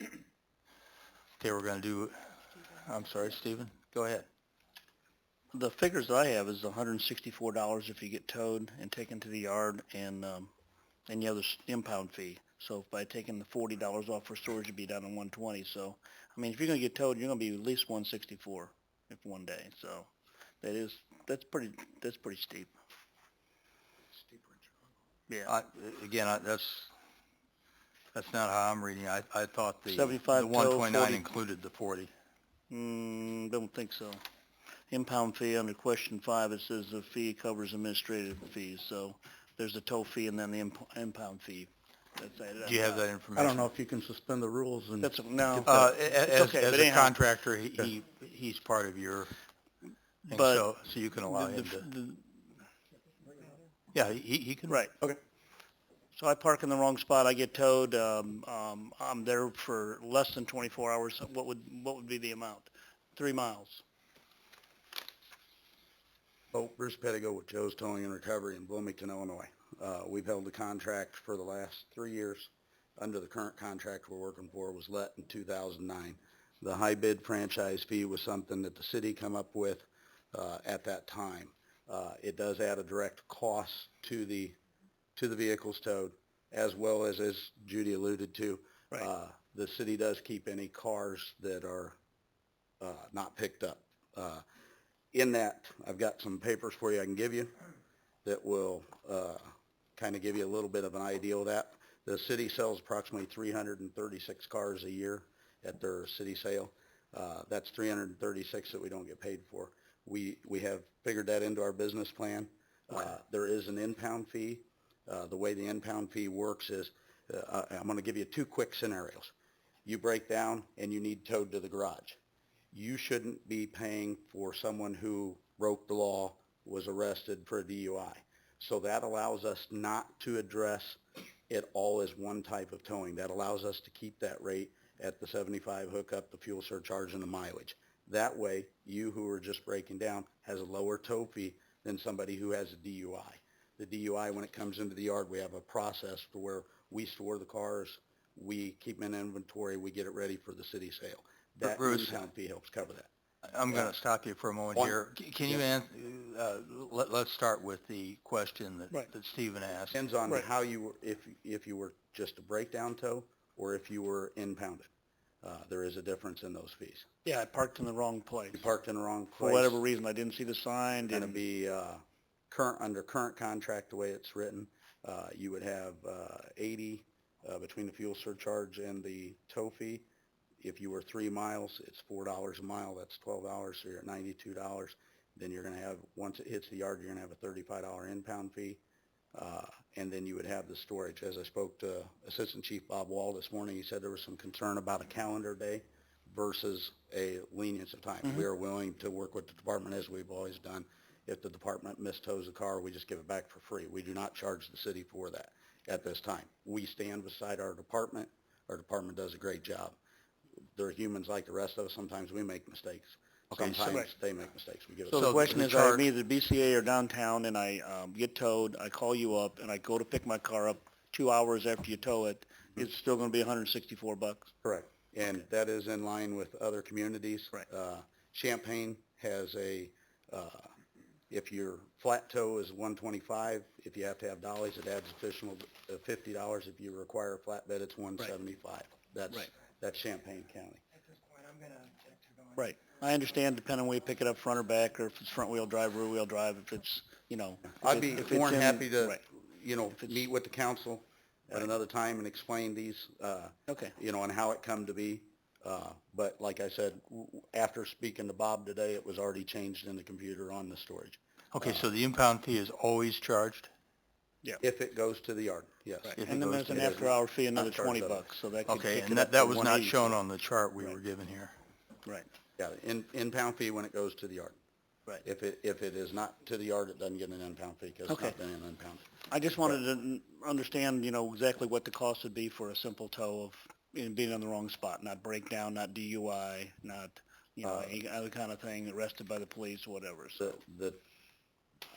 Okay, we're going to do, I'm sorry, Stephen, go ahead. The figures I have is $164 if you get towed and taken to the yard, and you have the impound fee. So by taking the $40 off for storage, it'd be down to $120. So, if you're going to get towed, you're going to be at least $164 if one day. So that's pretty steep. Yeah. That's not how I'm reading. I thought the 75 129 40. included the 40. Don't think so. Impound fee under question 5, it says the fee covers administrative fees. So there's the tow fee and then the impound fee. Do you have that information? I don't know if you can suspend the rules and. As a contractor, he's part of your thing, But so you can allow him to. Yeah, he can. Right. Okay. So I park in the wrong spot, I get towed, I'm there for less than 24 hours. What would be the amount? 3 miles. Oh, Bruce Pettigo with Joe's Towing and Recovery in Bloomington, Illinois. We've held the contract for the last 3 years. Under the current contract we're working for was let in 2009. The high bid franchise fee was something that the city come up with at that time. It does add a direct cost to the vehicles towed, as well as Judy alluded to, the city does keep any cars that are not picked up. In that, I've got some papers for you I can give you that will kind of give you a little bit of an idea of that. The city sells approximately 336 cars a year at their city sale. That's 336 that we don't get paid for. We have figured that into our business plan. There is an impound fee. The way the impound fee works is, I'm going to give you two quick scenarios. You break down and you need towed to the garage. You shouldn't be paying for someone who broke the law, was arrested for a DUI. So that allows us not to address it all as one type of towing. That allows us to keep that rate at the 75 hookup, the fuel surcharge, and the mileage. That way, you who are just breaking down has a lower tow fee than somebody who has a DUI. The DUI, when it comes into the yard, we have a process for where we store the cars, we keep them in inventory, we get it ready for the city sale. That Bruce, impound fee helps cover that. I'm going to stop you for a moment here. Can you let's start with the question that Stephen asked. Depends on how you were, if you were just a breakdown tow or if you were impounded. There is a difference in those fees. Yeah, I parked in the wrong place. You parked in the wrong place. For whatever reason, I didn't see the sign. Going to be under current contract, the way it's written, you would have 80 between the fuel surcharge and the tow fee. If you were 3 miles, it's $4 a mile. That's $12, so you're at $92. Then you're going to have, once it hits the yard, you're going to have a $35 impound fee. And then you would have the storage. As I spoke to Assistant Chief Bob Wall this morning, he said there was some concern about a calendar day versus a lenience of time. Mm-hmm. We are willing to work with the department as we've always done. If the department mistows a car, we just give it back for free. We do not charge the city for that at this time. We stand beside our department. Our department does a great job. They're humans like the rest of us. Sometimes we make mistakes. Sometimes they make mistakes. We give it So the question is, I'm either BCA or downtown, and I get towed, I call you up, and I go to pick my car up 2 hours after you tow it, it's still going to be $164? Correct. And that is in line with other communities. Right. Champaign has if your flat tow is $125, if you have to have dollies, it adds additional $50. If you require a flatbed, it's $175. That's Champaign County. At this point, I'm going to object to going. Right. I understand depending on where you pick it up, front or back, or if it's front-wheel drive, rear-wheel drive, if it's, I'd be more than happy to, meet with the council at another time and explain these, and how it come to be. But like I said, after speaking to Bob today, it was already changed in the computer on the storage. Okay, so the impound fee is always charged? Yeah. If it goes to the yard, yes. Right. And then there's an after-hour fee, another $20, so that could Okay, kick and it up that to was not 180. shown on the chart we were given here. Right. Yeah, impound fee when it goes to the yard. Right. If it is not to the yard, it doesn't get an impound fee because it's not been impounded. I just wanted to understand, exactly what the cost would be for a simple tow of being in the wrong spot, not breakdown, not DUI, not, any other kind of thing, arrested by the police, whatever, so.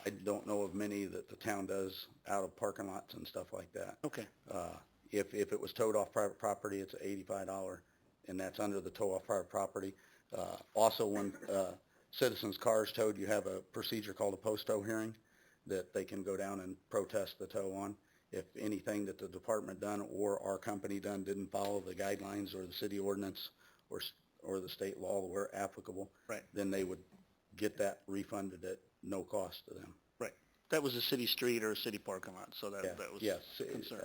I don't know of many that the town does out of parking lots and stuff like that. Okay. If it was towed off private property, it's $85, and that's under the tow off private property. Also, when citizens' cars towed, you have a procedure called a post-tow hearing that they can go down and protest the tow on. If anything that the department done or our company done didn't follow the guidelines or the city ordinance or the state law where applicable, then they would get that refunded at no cost to them. Right. That was a city street or a city parking lot, so that was a concern.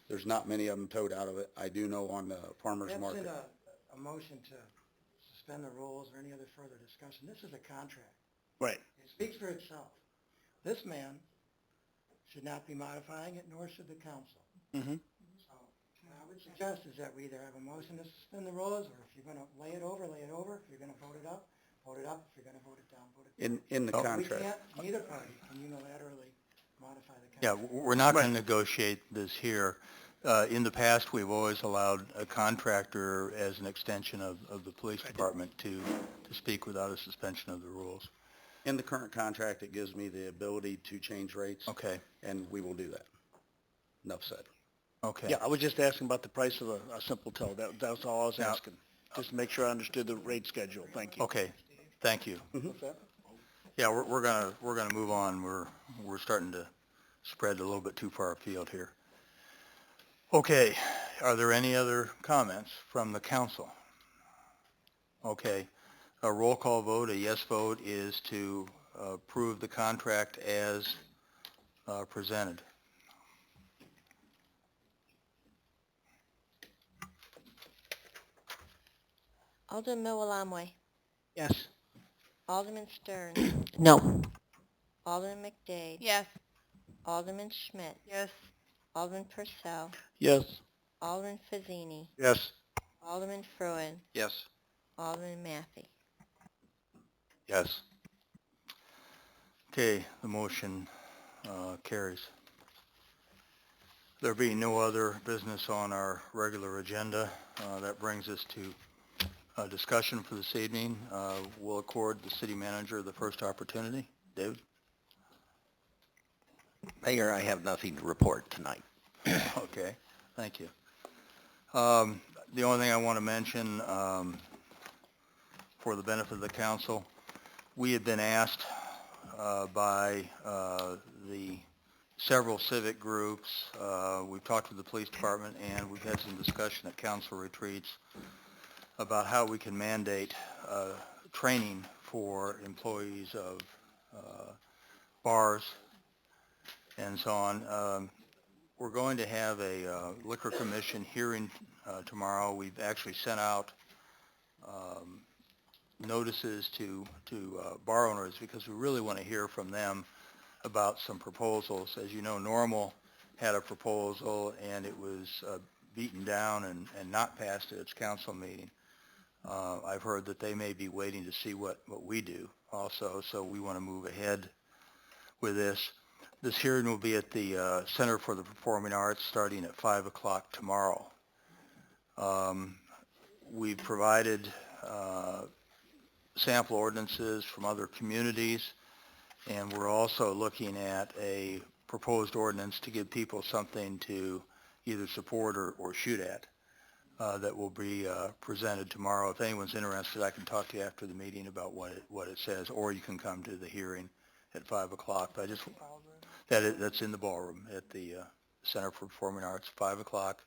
There's not many of them towed out of it. I do know on the farmer's market. Absent a motion to suspend the rules or any other further discussion, this is a contract. Right. It speaks for itself. This man should not be modifying it, nor should the council. Mm-hmm. So what I would suggest is that we either have a motion to suspend the rules, or if you're going to lay it over, lay it over. If you're going to vote it up, vote it up. If you're going to vote it down, vote it down. In the contract. We can't, neither party can unilaterally modify the Yeah, contract. we're not going to negotiate this here. In the past, we've always allowed a contractor as an extension of the police department to speak without a suspension of the rules. In the current contract, it gives me the ability to change rates. Okay. And we will do that. Enough said. Okay. Yeah, I was just asking about the price of a simple tow. That's all I was asking. Just to make sure I understood the rate schedule. Thank you. Okay, thank you. What's that? Yeah, we're gonna move on. We're starting to spread a little bit too far afield here. Okay, are there any other comments from the council? Okay, a roll call vote, a yes vote is to approve the contract as presented. Alderman Milamwe, Yes. Alderman Stern, No. Alderman McDade, Yes. Alderman Schmidt, Yes. Alderman Purcell, Yes. Alderman Fazzini, Yes. Alderman Fruin, Yes. Alderman Mathey. Yes. Okay, the motion carries. There being no other business on our regular agenda, that brings us to a discussion for this evening. We'll accord the city manager the first opportunity. David? Mayor, I have nothing to report tonight. Okay, thank you. The only thing I want to mention for the benefit of the council, we have been asked by the several civic groups, we've talked with the police department, and we've had some discussion at council retreats about how we can mandate training for employees of bars and so on. We're going to have a liquor commission hearing tomorrow. We've actually sent out notices to bar owners because we really want to hear from them about some proposals. As you know, Normal had a proposal and it was beaten down and not passed at its council meeting. I've heard that they may be waiting to see what we do also, so we want to move ahead with this. This hearing will be at the Center for the Performing Arts starting at 5 o'clock tomorrow. We've provided sample ordinances from other communities, and we're also looking at a proposed ordinance to give people something to either support or shoot at that will be presented tomorrow. If anyone's interested, I can talk to you after the meeting about what it says, or you can come to the hearing at 5 o'clock. But I just that's in the ballroom at the Center for Performing Arts, 5 o'clock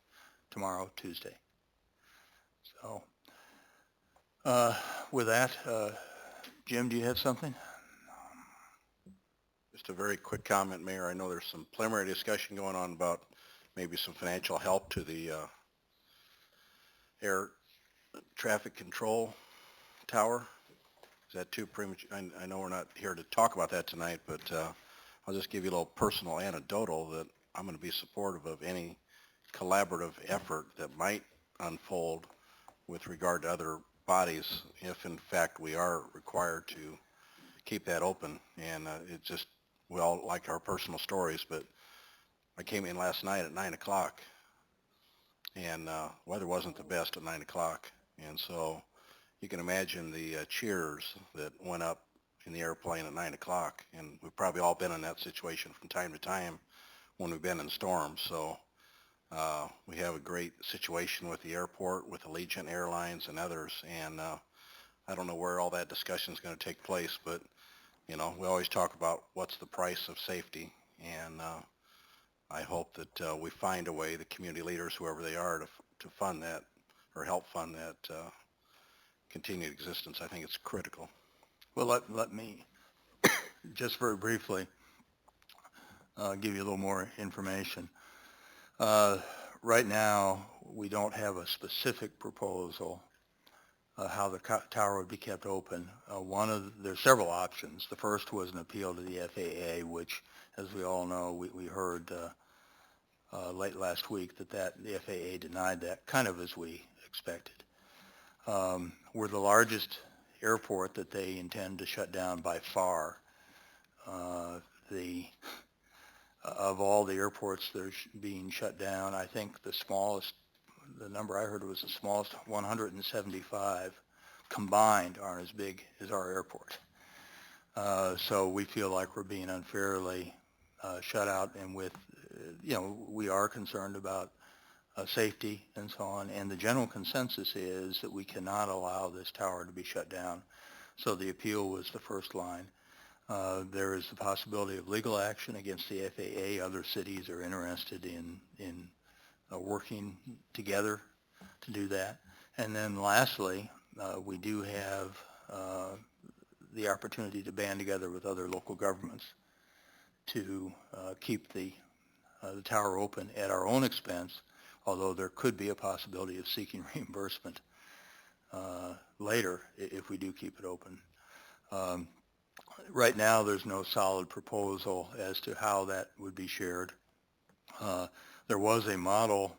tomorrow, Tuesday. So with that, Jim, do you have something? Just a very quick comment, Mayor. I know there's some preliminary discussion going on about maybe some financial help to the air traffic control tower. Is that too premature? I know we're not here to talk about that tonight, but I'll just give you a little personal anecdotal that I'm going to be supportive of any collaborative effort that might unfold with regard to other bodies if in fact we are required to keep that open. And it just, we all like our personal stories, but I came in last night at 9 o'clock and weather wasn't the best at 9 o'clock. And so you can imagine the cheers that went up in the airplane at 9 o'clock. And we've probably all been in that situation from time to time when we've been in storms. So we have a great situation with the airport, with Allegiant Airlines and others. And I don't know where all that discussion is going to take place, but, you know, we always talk about what's the price of safety. And I hope that we find a way, the community leaders, whoever they are, to fund that or help fund that continued existence. I think it's critical. Well, let me just very briefly give you a little more information. Right now, we don't have a specific proposal how the tower would be kept open. There's several options. The first was an appeal to the FAA, which, as we all know, we heard late last week that the FAA denied that, kind of as we expected. We're the largest airport that they intend to shut down by far. Of all the airports that are being shut down, I think the number I heard was the smallest, 175 combined aren't as big as our airport. So we feel like we're being unfairly shut out, and we are concerned about safety and so on, and the general consensus is that we cannot allow this tower to be shut down. So the appeal was the first line. There is the possibility of legal action against the FAA. Other cities are interested in working together to do that. And then lastly, we do have the opportunity to band together with other local governments to keep the tower open at our own expense, although there could be a possibility of seeking reimbursement later if we do keep it open. Right now, there's no solid proposal as to how that would be shared. There was a model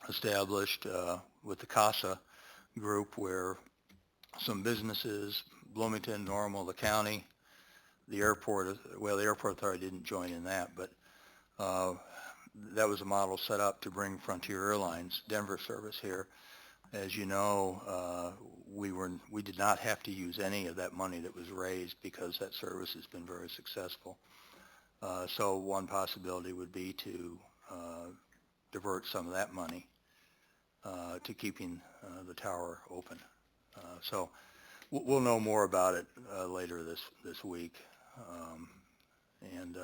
established with the CASA group where some businesses, Bloomington, Normal, the county, the airport, well, the airport authority didn't join in that, but that was a model set up to bring Frontier Airlines Denver service here. As you know, we did not have to use any of that money that was raised because that service has been very successful. So one possibility would be to divert some of that money to keeping the tower open. So we'll know more about it later this week, and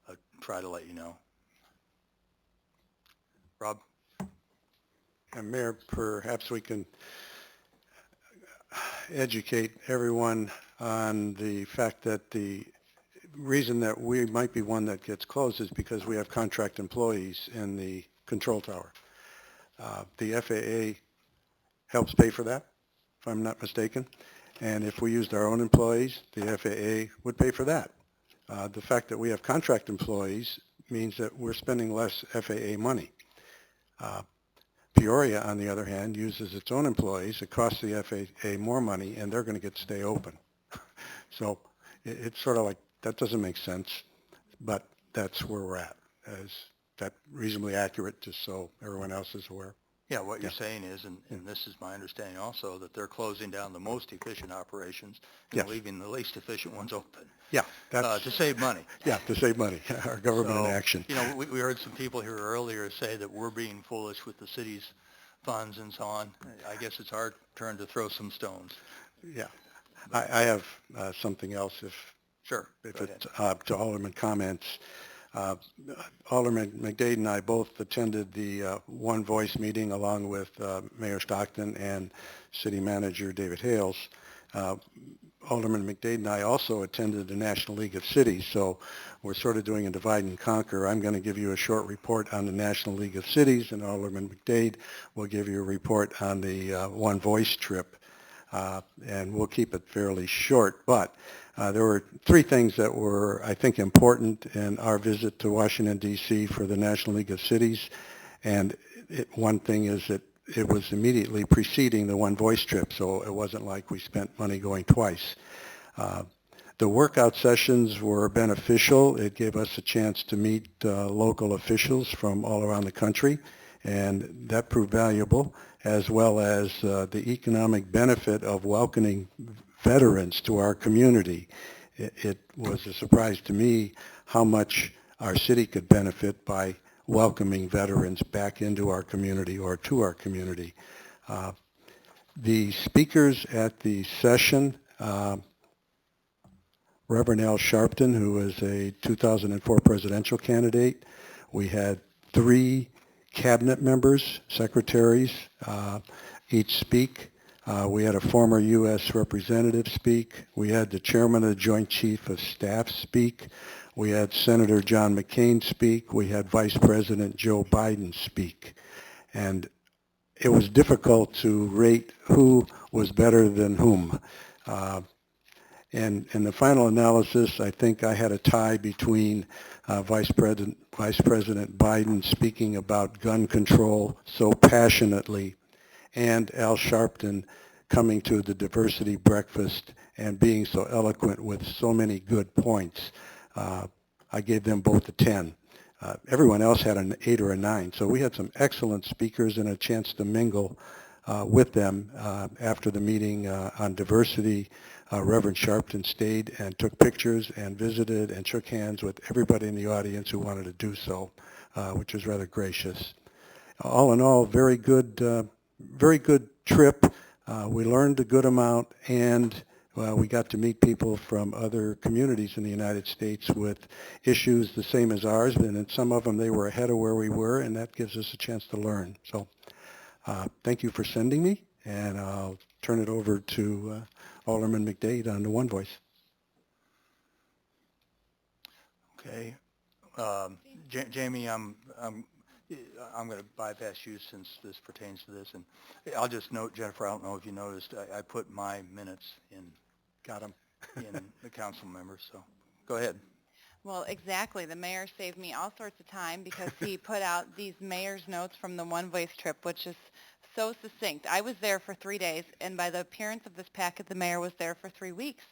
I'll try to let you know. Rob? And Mayor, perhaps we can educate everyone on the fact that the reason that we might be one that gets closed is because we have contract employees in the control tower. The FAA helps pay for that, if I'm not mistaken. And if we used our own employees, the FAA would pay for that. The fact that we have contract employees means that we're spending less FAA money. Peoria, on the other hand, uses its own employees. It costs the FAA more money, and they're going to get to stay open. So it's sort of like, that doesn't make sense, but that's where we're at. Is that reasonably accurate, just so everyone else is aware? Yeah, what you're saying is, and this is my understanding also, that they're closing down the most efficient operations and Yes. leaving the least efficient ones open. Yeah, that's, To save money. yeah, to save money, our government in So, action. You know, we heard some people here earlier say that we're being foolish with the city's funds and so on. I guess it's our turn to throw some stones. Yeah. I have something else Sure. if Go it's to Alderman comments. Alderman McDade and I both attended the One Voice meeting along with Mayor Stockton and City Manager David Hales. Alderman McDade and I also attended the National League of Cities, so we're sort of doing a divide and conquer. I'm going to give you a short report on the National League of Cities, and Alderman McDade will give you a report on the One Voice trip, and we'll keep it fairly short. But there were three things that were, I think, important in our visit to Washington, D.C. for the National League of Cities, and one thing is that it was immediately preceding the One Voice trip, so it wasn't like we spent money going twice. The workout sessions were beneficial. It gave us a chance to meet local officials from all around the country, and that proved valuable, as well as the economic benefit of welcoming veterans to our community. It was a surprise to me how much our city could benefit by welcoming veterans back into our community or to our community. The speakers at the session, Reverend Al Sharpton, who is a 2004 presidential candidate. We had 3 cabinet members, secretaries, each speak. We had a former U.S. representative speak. We had the chairman of the Joint Chief of Staff speak. We had Senator John McCain speak. We had Vice President Joe Biden speak. And it was difficult to rate who was better than whom. And in the final analysis, I think I had a tie between Vice President Biden speaking about gun control so passionately and Al Sharpton coming to the diversity breakfast and being so eloquent with so many good points. I gave them both a 10. Everyone else had an 8 or a 9. So we had some excellent speakers and a chance to mingle with them after the meeting on diversity. Reverend Sharpton stayed and took pictures and visited and shook hands with everybody in the audience who wanted to do so, which was rather gracious. All in all, very good trip. We learned a good amount, and we got to meet people from other communities in the United States with issues the same as ours, and in some of them they were ahead of where we were, and that gives us a chance to learn. So thank you for sending me, and I'll turn it over to Alderman McDade on the One Voice. Okay. Jamie, I'm going to bypass you since this pertains to this, and I'll just note, Jennifer, I don't know if you noticed, I put my minutes in. Got them. In the council members, so go ahead. Well, exactly. The mayor saved me all sorts of time because he put out these mayor's notes from the One Voice trip, which is so succinct. I was there for 3 days, and by the appearance of this packet, the mayor was there for 3 weeks.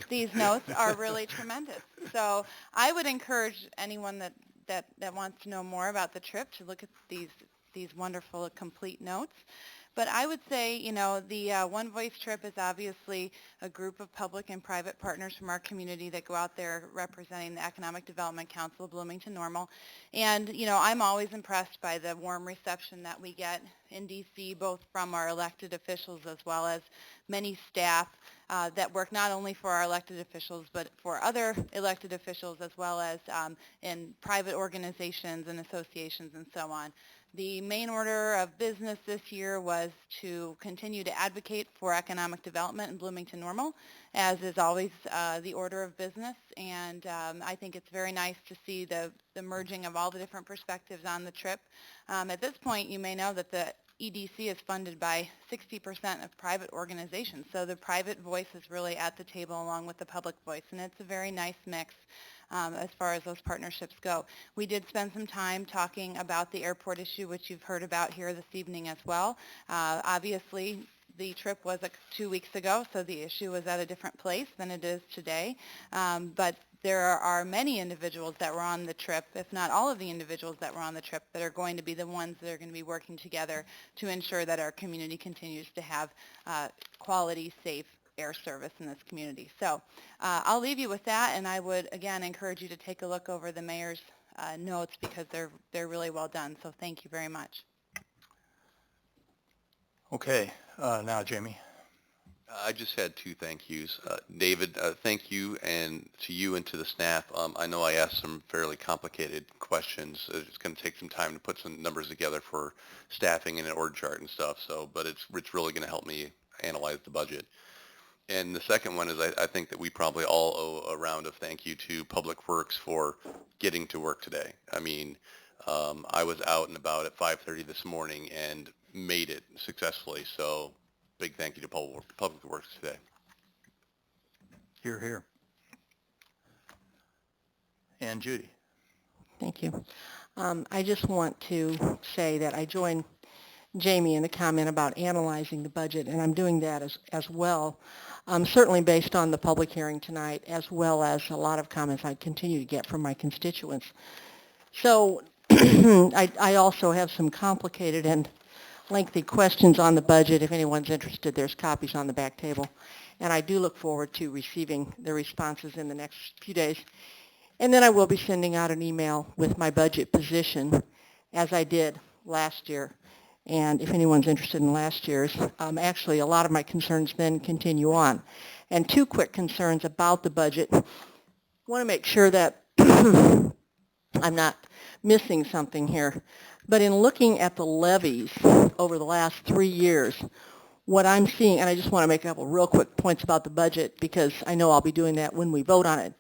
These notes are really tremendous. So I would encourage anyone that wants to know more about the trip to look at these wonderful, complete notes. But I would say, you know, the One Voice trip is obviously a group of public and private partners from our community that go out there representing the Economic Development Council of Bloomington Normal. And, you know, I'm always impressed by the warm reception that we get in D.C., both from our elected officials as well as many staff that work not only for our elected officials, but for other elected officials as well as in private organizations and associations and so on. The main order of business this year was to continue to advocate for economic development in Bloomington Normal, as is always the order of business. And I think it's very nice to see the merging of all the different perspectives on the trip. At this point, you may know that the EDC is funded by 60% of private organizations. So the private voice is really at the table along with the public voice. And it's a very nice mix as far as those partnerships go. We did spend some time talking about the airport issue, which you've heard about here this evening as well. Obviously, the trip was 2 weeks ago, so the issue was at a different place than it is today. But there are many individuals that were on the trip, if not all of the individuals that were on the trip, that are going to be the ones that are going to be working together to ensure that our community continues to have quality, safe air service in this community. So I'll leave you with that, and I would, again, encourage you to take a look over the mayor's notes because they're really well done. So thank you very much. Okay. Now, Jamie. I just had two thank yous. David, thank you, and to you and to the staff. I know I asked some fairly complicated questions. It's going to take some time to put some numbers together for staffing and an org chart and stuff. So, but it's really going to help me analyze the budget. And the second one is I think that we probably all owe a round of thank you to Public Works for getting to work today. I mean, I was out and about at 5:30 this morning and made it successfully. So big thank you to Public Works today. Hear, hear. And Judy. Thank you. I just want to say that I join Jamie in the comment about analyzing the budget, and I'm doing that as well, certainly based on the public hearing tonight, as well as a lot of comments I continue to get from my constituents. So I also have some complicated and lengthy questions on the budget. If anyone's interested, there's copies on the back table. And I do look forward to receiving the responses in the next few days. And then I will be sending out an email with my budget position, as I did last year. And if anyone's interested in last year's, actually a lot of my concerns then continue on. And two quick concerns about the budget. I want to make sure that I'm not missing something here. But in looking at the levies over the last 3 years, what I'm seeing, and I just want to make a couple real quick points about the budget because I know I'll be doing that when we vote on it.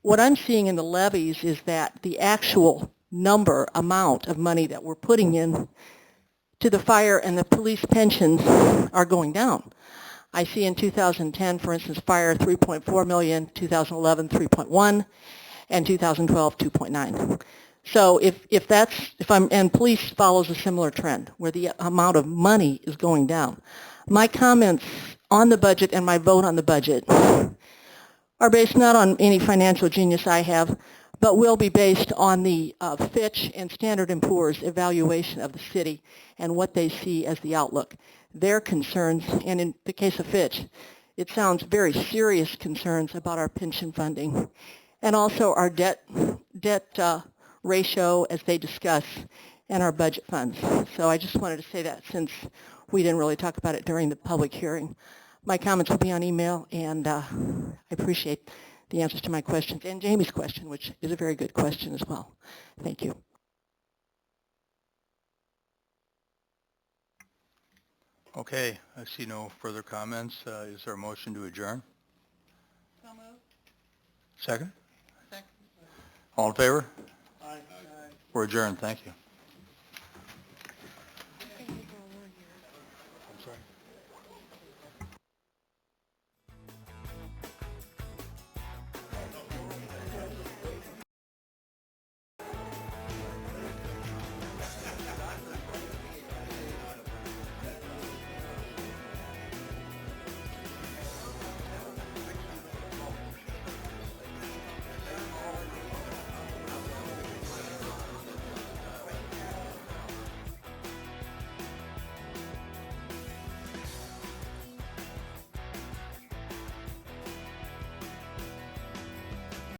What I'm seeing in the levies is that the actual amount of money that we're putting in to the fire and the police pensions are going down. I see in 2010, for instance, fire 3.4 million, 2011 3.1, and 2012 2.9. So and police follows a similar trend where the amount of money is going down. My comments on the budget and my vote on the budget are based not on any financial genius I have, but will be based on the Fitch and Standard & Poor's evaluation of the city and what they see as the outlook. Their concerns, and in the case of Fitch, it sounds very serious concerns about our pension funding and also our debt ratio as they discuss and our budget funds. So I just wanted to say that since we didn't really talk about it during the public hearing. my comments will be on email, and I appreciate the answers to my questions and Jamie's question, which is a very good question as well. Thank you. Okay, I see no further comments. Is there a motion to adjourn? So moved. Second? Second. All in favor? Aye. We're adjourned. Thank you.